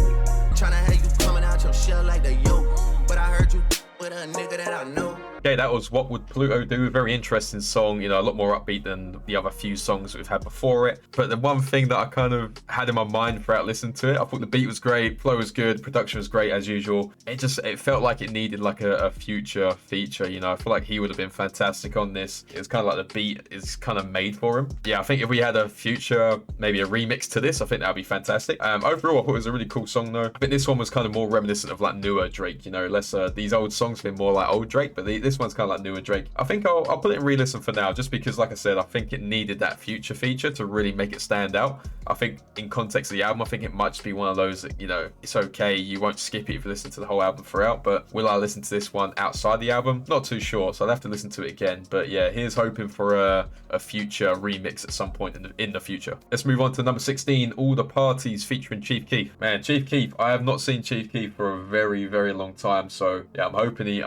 Tryna have you coming out your shell like the yoke, but I heard you with a nigga that I know. Okay, that was What Would Pluto Do? Very interesting song, you know, a lot more upbeat than the other few songs that we've had before it. But the one thing that I kind of had in my mind throughout listening to it, I thought the beat was great, flow was good, production was great as usual. It felt like it needed like a future feature, you know. I feel like he would have been fantastic on this. It was kind of like the beat is kind of made for him. Yeah, I think if we had a future, maybe a remix to this, I think that would be fantastic. Overall, I thought it was a really cool song though. I think this one was kind of more reminiscent of like newer Drake, you know, less these old songs have been more like old Drake, but this one's kind of like newer Drake. I think I'll put it in re-listen for now, just because, like I said, I think it needed that future feature to really make it stand out. I think in context of the album, I think it might just be one of those that, you know, it's okay, you won't skip it if you listen to the whole album throughout, but will I listen to this one outside the album? Not too sure, so I'll have to listen to it again. But yeah, here's hoping for a future remix at some point in the future. Let's move on to number 16, All the Parties featuring Chief Keef. Man, Chief Keef, I have not seen Chief Keef for a very, very long time, so yeah, I'm hoping he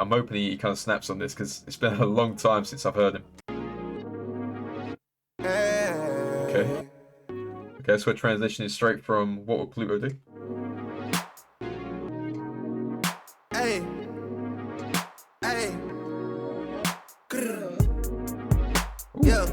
kind of snaps on this, because it's been a long time since I've heard him. Okay, so we're transitioning straight from What Would Pluto Do? Hey, yo,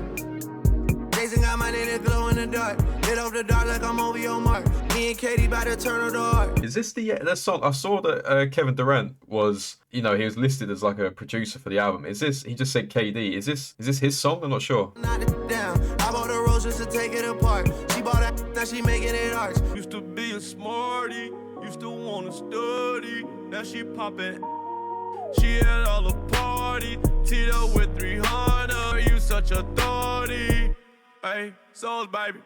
Jason got my name glow in the dark. Lit off the dark like I'm over your mark. Me and Katie about to turn on the heart. Is this the song? I saw that Kevin Durant was, you know, he was listed as like a producer for the album. Is this? He just said KD. Is this his song? I'm not sure. Knock it down. I bought a rose just to take it apart. She bought that, now she making it arch. Used to be a smarty, used to wanna study. Now she poppin'. She had all the party. Teed up with 300. You such a thotty. Hey, souls, baby.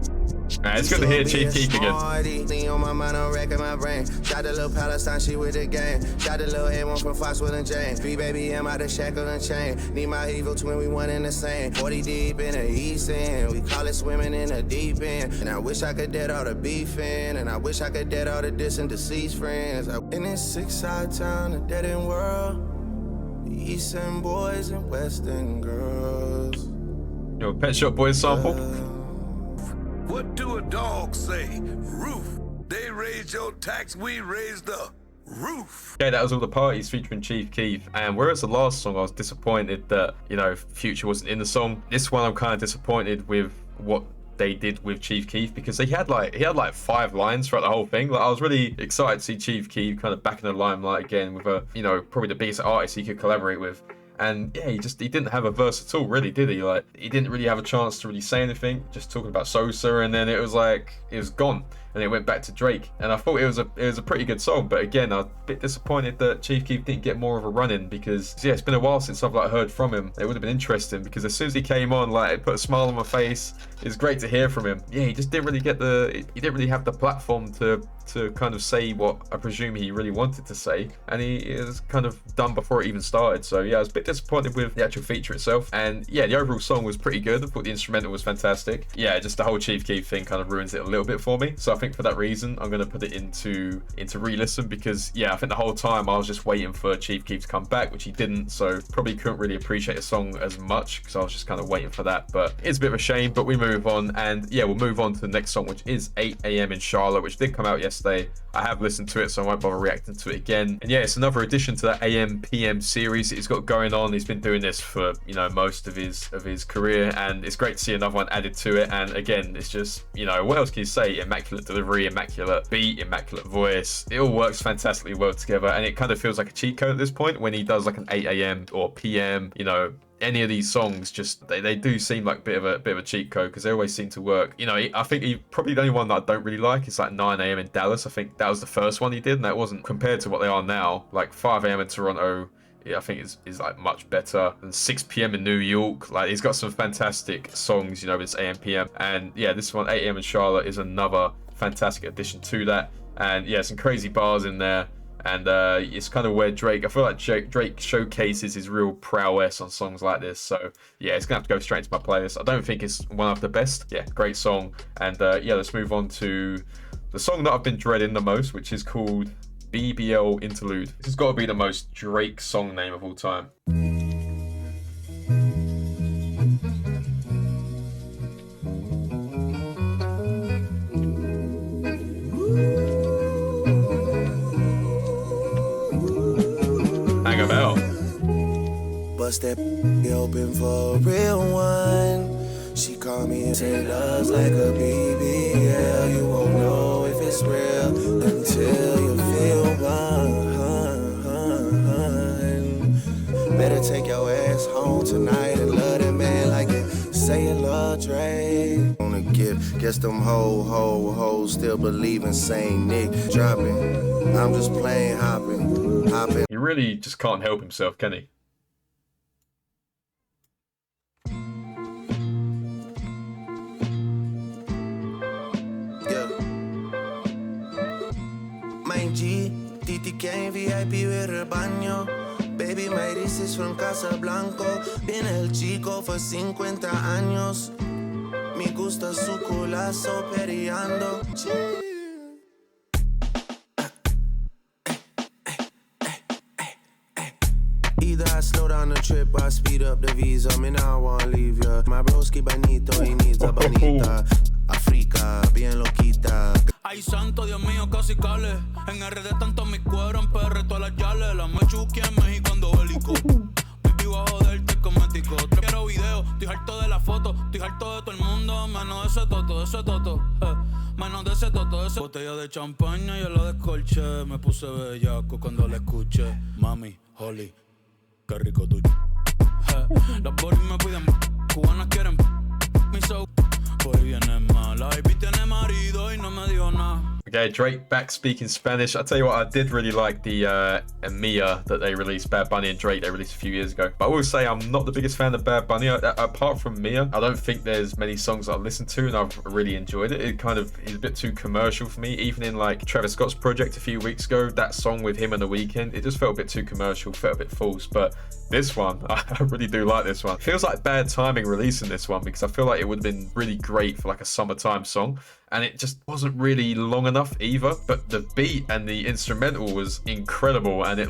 It's good to hear Chief Keef again. On my mind, I'm wrecking my brain. Shot the little Palestine, she with the gang. Shot the little A1 from Foxwood and Jane. Free baby, I'm out of shackle and chain. Need my evil twin, we one in the same. 40 deep in the east end. We call it swimming in the deep end. And I wish I could dead all the beefing. And I wish I could dead all the distant deceased friends. In this 6-side town, a dead end world. The East End boys and West End girls. Yo, Pet Shop Boys sample. What do a dog say? Roof. They raised your tax, we raised the roof. Okay, that was All the Parties featuring Chief Keef. And whereas the last song I was disappointed that, you know, Future wasn't in the song, this one I'm kind of disappointed with what they did with Chief Keef, because he had like 5 lines throughout the whole thing. Like, I was really excited to see Chief Keef kind of back in the limelight again with a, you know, probably the biggest artist he could collaborate with. And yeah, he didn't have a verse at all, really, did he? Like, he didn't really have a chance to really say anything, just talking about Sosa, and then it was gone, and it went back to Drake. And I thought it was a pretty good song, but again, I'm a bit disappointed that Chief Keef didn't get more of a run-in, because yeah, it's been a while since I've like heard from him. It would have been interesting, because as soon as he came on, like, it put a smile on my face. It's great to hear from him. Yeah, he just didn't really have the platform to kind of say what I presume he really wanted to say, and he is kind of done before it even started. So yeah, I was a bit disappointed with the actual feature itself, and yeah, the overall song was pretty good. I thought the instrumental was fantastic. Yeah, just the whole Chief Keef thing kind of ruins it a little bit for me. So I think for that reason, I'm going to put it into re-listen, because yeah, I think the whole time I was just waiting for Chief Keef to come back, which he didn't, so probably couldn't really appreciate the song as much, because I was just kind of waiting for that. But it's a bit of a shame, but we move move on, and yeah, we'll move on to the next song, which is 8 AM in Charlotte, which did come out yesterday. I have listened to it, so I won't bother reacting to it again. And yeah, it's another addition to that AM PM series that he's got going on. He's been doing this for, you know, most of his career, and it's great to see another one added to it. And again, it's just, you know, what else can you say? Immaculate delivery, immaculate beat, immaculate voice. It all works fantastically well together, and it kind of feels like a cheat code at this point when he does like an 8 AM or PM, you know. Any of these songs, just they do seem like a bit of a cheat code, because they always seem to work. You know, I think he probably the only one that I don't really like is like 9 AM in Dallas. I think that was the first one he did, and that wasn't, compared to what they are now, like 5 AM in Toronto, yeah, I think is like much better than 6 PM in New York. Like, he's got some fantastic songs, you know, with this AM PM. And yeah, this one, 8 AM in Charlotte, is another fantastic addition to that. And yeah, some crazy bars in there. And it's kind of where I feel like Drake showcases his real prowess on songs like this. So yeah, it's gonna have to go straight into my playlist. I don't think it's one of the best. Yeah, great song. And yeah, let's move on to the song that I've been dreading the most, which is called BBL Interlude. This has got to be the most Drake song name of all time. Bust that open for a real one. She called me and said love's like a BBL. You won't know if it's real until you feel one. Better take your ass home tonight and love that man like it. Say you love Drake. On a gift, guess them hoes still believe in Saint Nick dropping. I'm just playing hopping. He really just can't help himself, can he? TTK VIP with rebaño. Baby, my wrist is from Casablanco. Viene el chico for 50 años. Me gusta su culazo periando. Either I slow down the trip or I speed up the visa. Me now I wanna leave ya. My broski bonito, he needs a bonita. Africa, bien loquita. Ay santo, Dios mío, casi cale. En RD tanto mi cuero, en PR todas las yales. La mechuqui en México ando bélico. Baby, voy a joderte cosmético. Quiero video, estoy harto de la foto. Estoy harto de todo el mundo, menos de ese toto. Menos de ese toto, ese botella de champaña, yo la descolché. Me puse bellaco cuando la escuché. Mami, Holly, qué rico tú. Las boris me piden, cubanas quieren mi so. Pues viene mala, baby tiene marido y no me dio nada. Okay, Drake back speaking Spanish. I'll tell you what, I did really like the Mia that they released, Bad Bunny and Drake, they released a few years ago. But I will say I'm not the biggest fan of Bad Bunny. Apart from Mia, I don't think there's many songs I've listened to and I've really enjoyed it. It kind of is a bit too commercial for me. Even in like Travis Scott's project a few weeks ago, that song with him and The Weeknd, it just felt a bit too commercial, felt a bit false. But this one, I really do like this one. Feels like bad timing releasing this one, because I feel like it would have been really great for like a summertime song. And it just wasn't really long enough either, but the beat and the instrumental was incredible, and it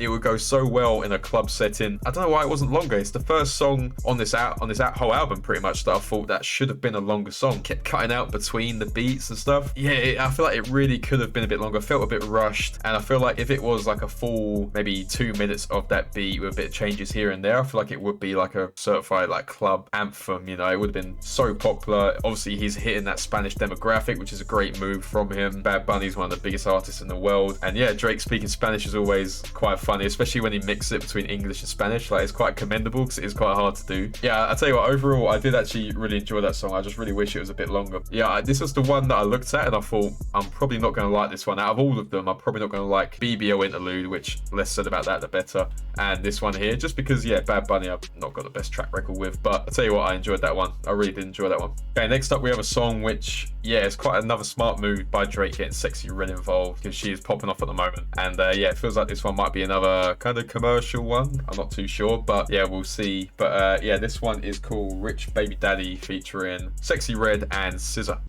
would go so well in a club setting. I don't know why it wasn't longer. It's the first song on this whole album pretty much that I thought that should have been a longer song. Kept cutting out between the beats and stuff. Yeah, I feel like it really could have been a bit longer. I felt a bit rushed, and I feel like if it was like a full maybe 2 minutes of that beat with a bit of changes here and there, I feel like it would be like a certified like club anthem. You know, it would have been so popular. Obviously, he's hitting that Spanish demographic, which is a great move from him. Bad Bunny's one of the biggest artists in the world, and yeah, Drake speaking Spanish is always quite funny, especially when he mixes it between English and Spanish. Like, it's quite commendable because it is quite hard to do. Yeah, I tell you what, overall I did actually really enjoy that song. I just really wish it was a bit longer. Yeah, this was the one that I looked at and I thought, I'm probably not going to like this one. Out of all of them, I'm probably not going to like BBL Interlude, which less said about that the better, and this one here, just because yeah, Bad Bunny I've not got the best track record with. But I tell you what, I enjoyed that one. I really did enjoy that one. Okay, next up we have a song which, yeah, it's quite another smart move by Drake getting Sexy Red involved, because she is popping off at the moment. And yeah, it feels like this one might be another kind of commercial one. I'm not too sure, but yeah, we'll see. But yeah, this one is called Rich Baby Daddy featuring Sexy Red and SZA.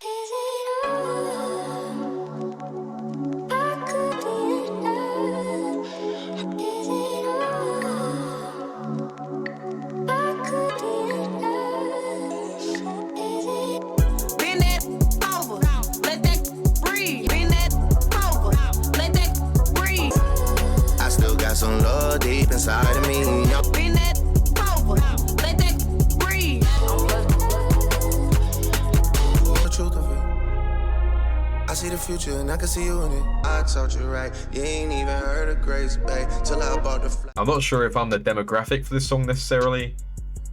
see the future and I can see you in it. I taught you right, you ain't even heard of Grace Bay till I bought the fly. I'm not sure if I'm the demographic for this song necessarily.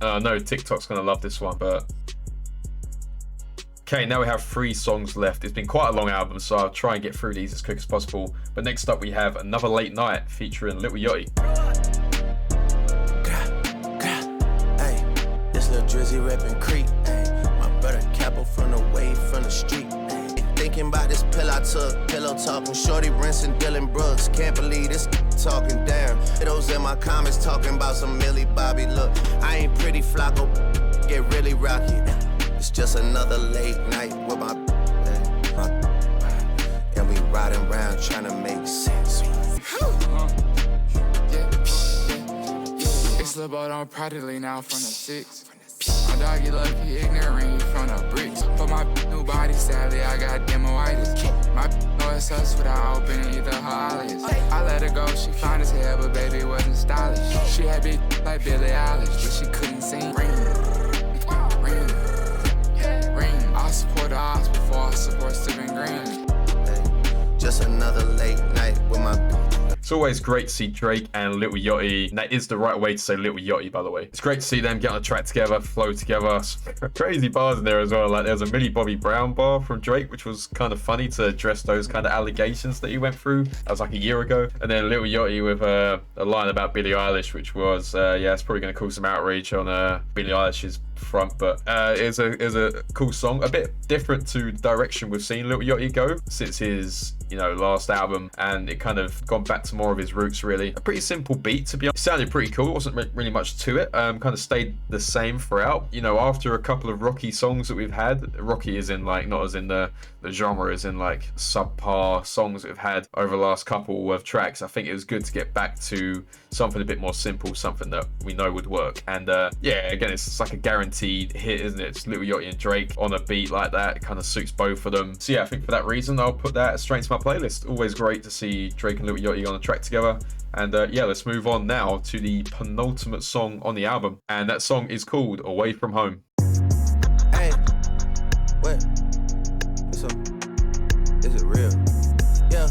No, TikTok's gonna love this one, but... Okay, now we have 3 songs left. It's been quite a long album, so I'll try and get through these as quick as possible. But next up we have Another Late Night featuring Lil Yachty. Hey, this Lil Drizzy reppin' Creek. My brother Capo from the way from the street. Thinking about this pill I took, pillow talking, shorty rinsing Dylan Brooks. Can't believe this talking down. Those in my comments talking about some Millie Bobby. Look, I ain't pretty Flacco, get really rocky. It's just another late night with my and we riding around trying to make sense. It's Lil Bo on proudly now from the 6. My doggy lucky, ignorant, he from the bricks. But my new body, sadly, I got demoitis. My know it's us without opening either her eyelids. I let her go, she fine as hell, but baby wasn't stylish. She had big like Billie Eilish, but she couldn't sing. Ring. I support the odds before I support Stephen Green. Just another late night with my... It's always great to see Drake and Lil Yachty. And that is the right way to say Lil Yachty, by the way. It's great to see them get on a track together, flow together. Crazy bars in there as well. Like there's a Millie Bobby Brown bar from Drake, which was kind of funny to address those kind of allegations that he went through. That was like a year ago. And then Lil Yachty with a line about Billie Eilish, which was, yeah, it's probably going to cause some outrage on Billie Eilish's front, but it's a cool song, a bit different to the direction we've seen Lil Yachty go since his last album, and it kind of gone back to more of his roots really. A pretty simple beat, to be honest. It sounded pretty cool, wasn't really much to it, kind of stayed the same throughout. After a couple of rocky songs that we've had, rocky is in like, not as in the genre, as in like subpar songs that we've had over the last couple of tracks. I think it was good to get back to something a bit more simple, something that we know would work. And yeah, again, it's like a guaranteed hit, isn't it? It's Lil Yachty and Drake on a beat like that. It kind of suits both of them. So yeah, I think for that reason, I'll put that straight into my playlist. Always great to see Drake and Lil Yachty on a track together. And yeah, let's move on now to the penultimate song on the album. And that song is called Away From Home. Hey, what? So, is it real? Yeah.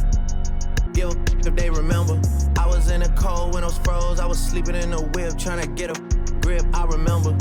If they remember, I was in the cold when those froze. I was sleeping in the whip trying to get a grip. I remember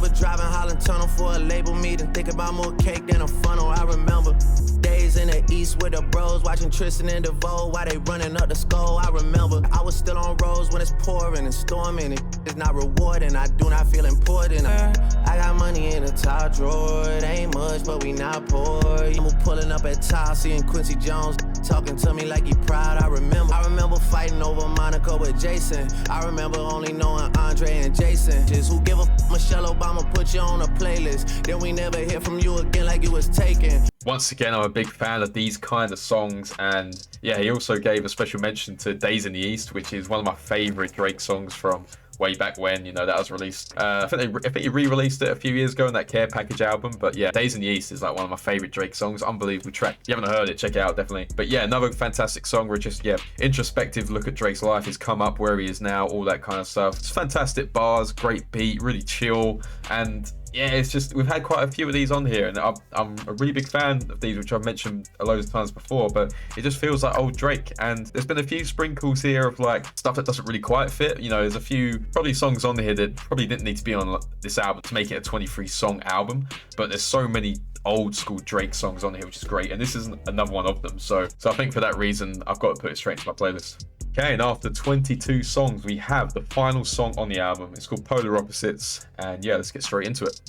driving Holland Tunnel for a label meeting, thinking about more cake than a funnel. I remember days in the east with the bros, watching Tristan and DeVoe while they running up the skull. I remember I was still on roads when it's pouring and storming. It's not rewarding, I do not feel important. I got money in the top drawer, it ain't much, but we not poor. I'm pulling up at top, seeing Quincy Jones talking to me like he proud. I remember fighting over Monaco with Jason. I remember only knowing Andre and Jason. Just who give a Michelle Obama put you on a playlist, then we never hear from you again like it was taken. Once again, I'm a big fan of these kind of songs, and yeah, he also gave a special mention to Days in the East, which is one of my favorite Drake songs from way back when, that was released. I think he re-released it a few years ago in that Care Package album. But yeah, Days in the East is like one of my favorite Drake songs. Unbelievable track. If you haven't heard it, check it out, definitely. But yeah, another fantastic song where just, yeah, introspective look at Drake's life, his come up, where he is now, all that kind of stuff. It's fantastic bars, great beat, really chill, and yeah, it's just, we've had quite a few of these on here, and I'm a really big fan of these, which I've mentioned a load of times before, but it just feels like old Drake. And there's been a few sprinkles here of like stuff that doesn't really quite fit. There's a few probably songs on here that probably didn't need to be on this album to make it a 23 song album, but there's so many old school Drake songs on here, which is great, and this is another one of them. So I think for that reason, I've got to put it straight into my playlist. Okay, and after 22 songs, we have the final song on the album. It's called Polar Opposites, and yeah, let's get straight into it.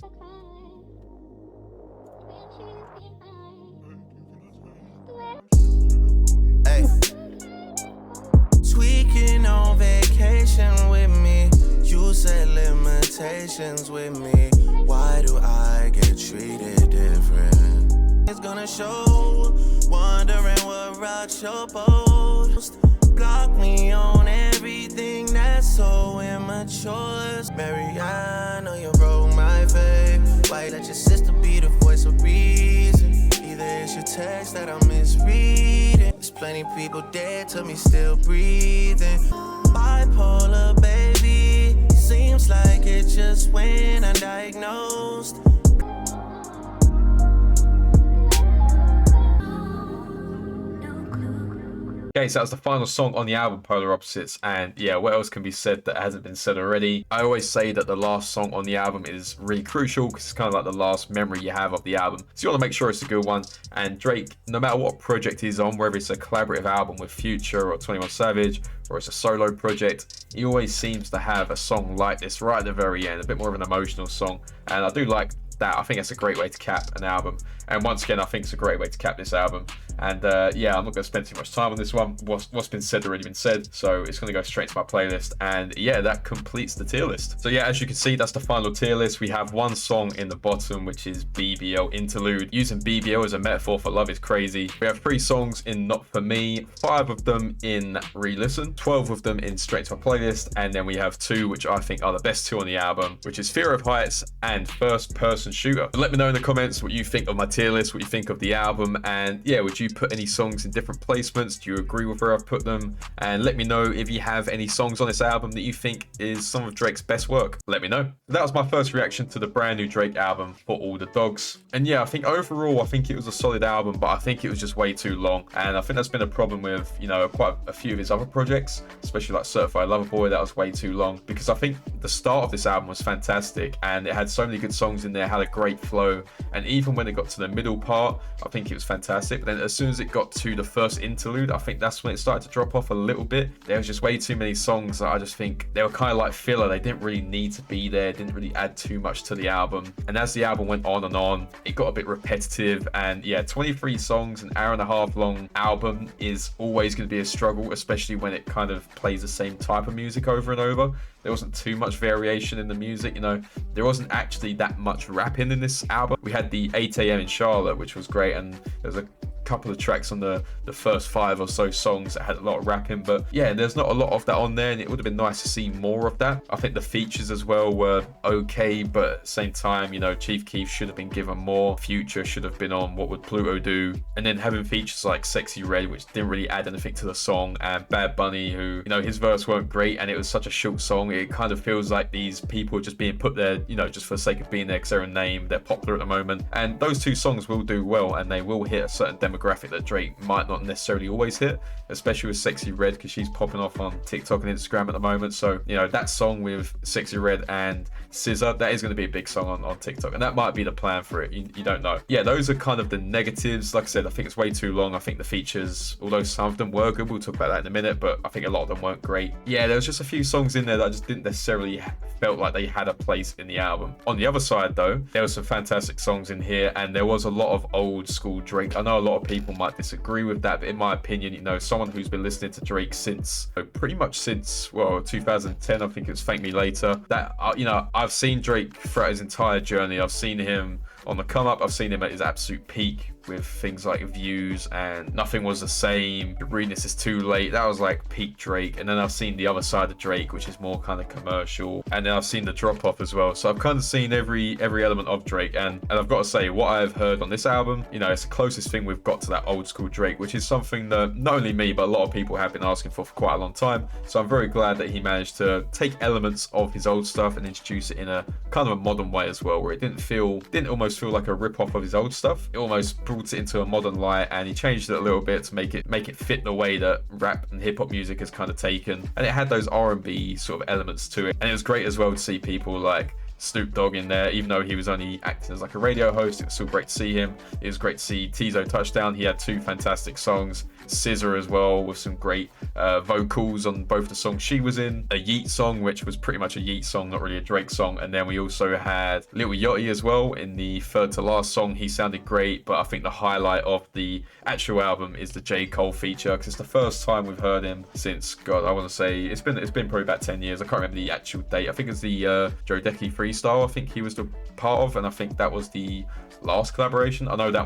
Hey, tweaking on vacation with me. You set limitations with me. Why do I get treated different? It's gonna show, wondering what rocks your boat. Block me on everything that's so immature. Mary, I know you broke my faith. Why let your sister be the voice of reason? Either it's your text that I'm misreading. There's plenty people dead to me still breathing. Bipolar, baby, seems like it just went undiagnosed. Okay, so that was the final song on the album, Polar Opposites. And yeah, what else can be said that hasn't been said already? I always say that the last song on the album is really crucial because it's kind of like the last memory you have of the album. So you want to make sure it's a good one. And Drake, no matter what project he's on, whether it's a collaborative album with Future or 21 Savage, or it's a solo project, he always seems to have a song like this right at the very end, a bit more of an emotional song. And I do like that. I think it's a great way to cap an album. And once again, I think it's a great way to cap this album. And yeah, I'm not going to spend too much time on this one. What's been said already been said, so it's going to go straight to my playlist. And yeah, that completes the tier list. So yeah, as you can see, that's the final tier list. We have one song in the bottom, which is BBL Interlude. Using BBL as a metaphor for love is crazy. We have 3 songs in Not For Me, 5 of them in Re-Listen, 12 of them in straight to my playlist, and then we have 2 which I think are the best 2 on the album, which is Fear of Heights and First Person Shooter. But let me know in the comments what you think of my tier list, what you think of the album, and yeah, would you put any songs in different placements? Do you agree with where I've put them? And let me know if you have any songs on this album that you think is some of Drake's best work. Let me know. That was my first reaction to the brand new Drake album, For All The Dogs. And yeah, I think overall, I think it was a solid album, but I think it was just way too long. And I think that's been a problem with, you know, quite a few of his other projects, especially like Certified Lover Boy. That was way too long, because I think the start of this album was fantastic and it had so many good songs in there, had a great flow. And even when it got to the middle part, I think it was fantastic. But then as soon as it got to the first interlude, I think that's when it started to drop off a little bit. There was just way too many songs that I just think they were kind of like filler. They didn't really need to be there, didn't really add too much to the album. And as the album went on, it got a bit repetitive. And yeah, 23 songs, an hour-and-a-half long album is always going to be a struggle, especially when it kind of plays the same type of music over and over. There wasn't too much variation in the music, you know. There wasn't actually that much rapping in this album. We had the 8 AM in Charlotte, which was great, and there's a couple of tracks on the first 5 or so songs that had a lot of rapping, but yeah, there's not a lot of that on there, and it would have been nice to see more of that. I think the features as well were okay, but at the same time, you know, Chief Keef should have been given more. Future should have been on What Would Pluto Do, and then having features like Sexy Red, which didn't really add anything to the song, and Bad Bunny, who, you know, his verse weren't great, and it was such a short song. It kind of feels like these people are just being put there, you know, just for the sake of being there because they're a name, they're popular at the moment. And those 2 songs will do well, and they will hit a certain demographic that Drake might not necessarily always hit, especially with Sexy Red, because she's popping off on TikTok and Instagram at the moment. So, you know, that song with Sexy Red and SZA, that is going to be a big song on TikTok, and that might be the plan for it. You don't know. Yeah, those are kind of the negatives. Like I said, I think it's way too long. I think the features, although some of them were good, we'll talk about that in a minute, but I think a lot of them weren't great. Yeah, there was just a few songs in there that I just didn't necessarily felt like they had a place in the album. On the other side though, there were some fantastic songs in here, and there was a lot of old school Drake. I know a lot of people might disagree with that, but in my opinion, you know, someone who's been listening to Drake since pretty much since, well, 2010, I think it was Thank Me Later, that you know, I've seen Drake throughout his entire journey. I've seen him on the come up, I've seen him at his absolute peak with things like Views and Nothing Was the Same, Readiness Is Too Late. That was like peak Drake. And then I've seen the other side of Drake, which is more kind of commercial, and then I've seen the drop off as well. So I've kind of seen every element of Drake, and I've got to say, what I've heard on this album, you know, it's the closest thing we've got to that old school Drake, which is something that not only me but a lot of people have been asking for quite a long time. So I'm very glad that he managed to take elements of his old stuff and introduce it in a kind of a modern way as well, where it didn't almost feel like a rip off of his old stuff. It almost brought it into a modern light, and he changed it a little bit to make it fit the way that rap and hip hop music has kind of taken, and it had those R&B sort of elements to it. And it was great as well to see people like Snoop Dogg in there, even though he was only acting as like a radio host. It was still great to see him. It was great to see Tizo Touchdown. He had 2 fantastic songs. SZA as well, with some great vocals on both the songs she was in. A Yeet song, which was pretty much a Yeet song, not really a Drake song. And then we also had Lil Yachty as well in the third to last song. He sounded great, but I think the highlight of the actual album is the J. Cole feature, because it's the first time we've heard him since, God, I want to say it's been probably about 10 years. I can't remember the actual date. I think it's the Jodeci Freestyle, I think he was the part of, and I think that was the last collaboration. I know that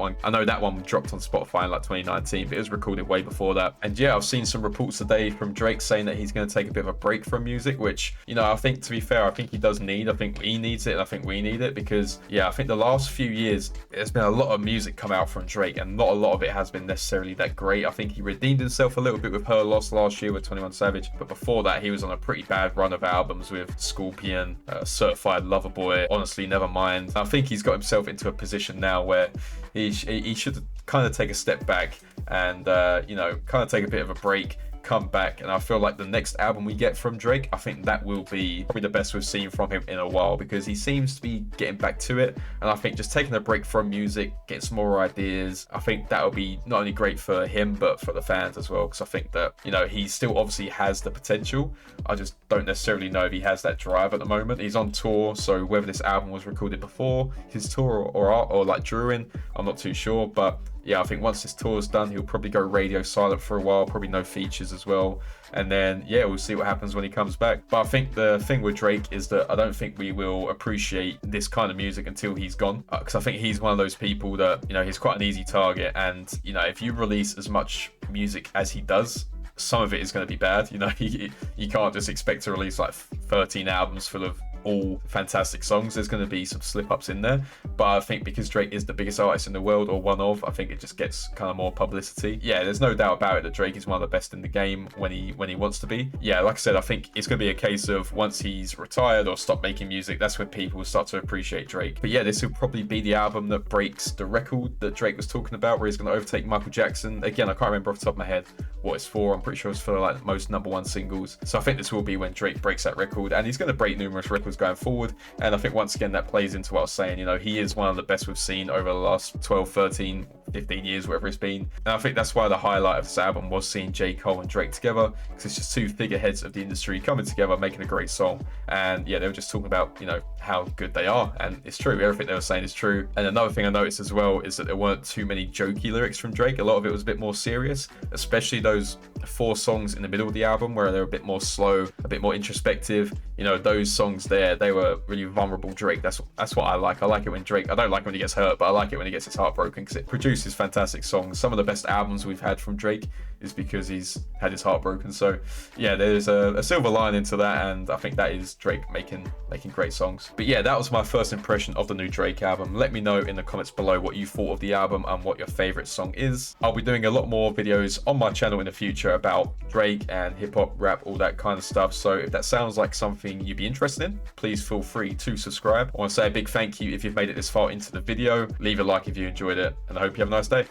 one dropped on Spotify in like 2019, but it was recorded way before that. And yeah, I've seen some reports today from Drake saying that he's going to take a bit of a break from music, which, you know, I think, to be fair, I think he does need. I think he needs it, and I think we need it, because yeah, I think the last few years there's been a lot of music come out from Drake, and not a lot of it has been necessarily that great. I think he redeemed himself a little bit with Her Loss last year with 21 Savage, but before that he was on a pretty bad run of albums with Scorpion, Certified Lover Boy, Honestly Nevermind. I think he's got himself into a position now where he should kind of take a step back and you know, kind of take a bit of a break, come back. And I feel like the next album we get from Drake, I think that will be probably the best we've seen from him in a while, because he seems to be getting back to it. And I think just taking a break from music, getting some more ideas, I think that'll be not only great for him but for the fans as well, because I think that, you know, he still obviously has the potential. I just don't necessarily know if he has that drive at the moment. He's on tour, so whether this album was recorded before his tour or like during, I'm not too sure. But yeah, I think once this tour's done, he'll probably go radio silent for a while, probably no features as well. And then, yeah, we'll see what happens when he comes back. But I think the thing with Drake is that I don't think we will appreciate this kind of music until he's gone. Because I think he's one of those people that, you know, he's quite an easy target. And, you know, if you release as much music as he does, some of it is going to be bad. You know, you can't just expect to release like 13 albums full of all fantastic songs. There's going to be some slip-ups in there, but I think because Drake is the biggest artist in the world, or one of, I think it just gets kind of more publicity. Yeah, there's no doubt about it that Drake is one of the best in the game when he wants to be. Yeah, like I said, I think it's going to be a case of once he's retired or stopped making music, that's when people will start to appreciate Drake. But yeah, this will probably be the album that breaks the record that Drake was talking about, where he's going to overtake Michael Jackson. Again, I can't remember off the top of my head what it's for. I'm pretty sure it's for like most #1 singles. So I think this will be when Drake breaks that record, and he's going to break numerous records going forward. And I think once again that plays into what I was saying. You know, he is one of the best we've seen over the last 12, 13, 15 years, whatever it's been. And I think that's why the highlight of this album was seeing J. Cole and Drake together, because it's just two figureheads of the industry coming together, making a great song. And yeah, they were just talking about, you know, how good they are, and it's true. Everything they were saying is true. And another thing I noticed as well is that there weren't too many jokey lyrics from Drake. A lot of it was a bit more serious, especially those 4 songs in the middle of the album where they're a bit more slow, a bit more introspective. You know, those songs there, they were really vulnerable Drake. That's what I like. I like it when Drake, I don't like it when he gets hurt, but I like it when he gets his heart broken, because it produces fantastic songs. Some of the best albums we've had from Drake is because he's had his heart broken. So yeah, there's a silver lining to that, and I think that is Drake making great songs. But yeah, that was my first impression of the new Drake album. Let me know in the comments below what you thought of the album and what your favorite song is. I'll be doing a lot more videos on my channel in the future about Drake and hip-hop, rap, all that kind of stuff. So if that sounds like something you'd be interested in, please feel free to subscribe. I want to say a big thank you if you've made it this far into the video. Leave a like if you enjoyed it, and I hope you have a nice day.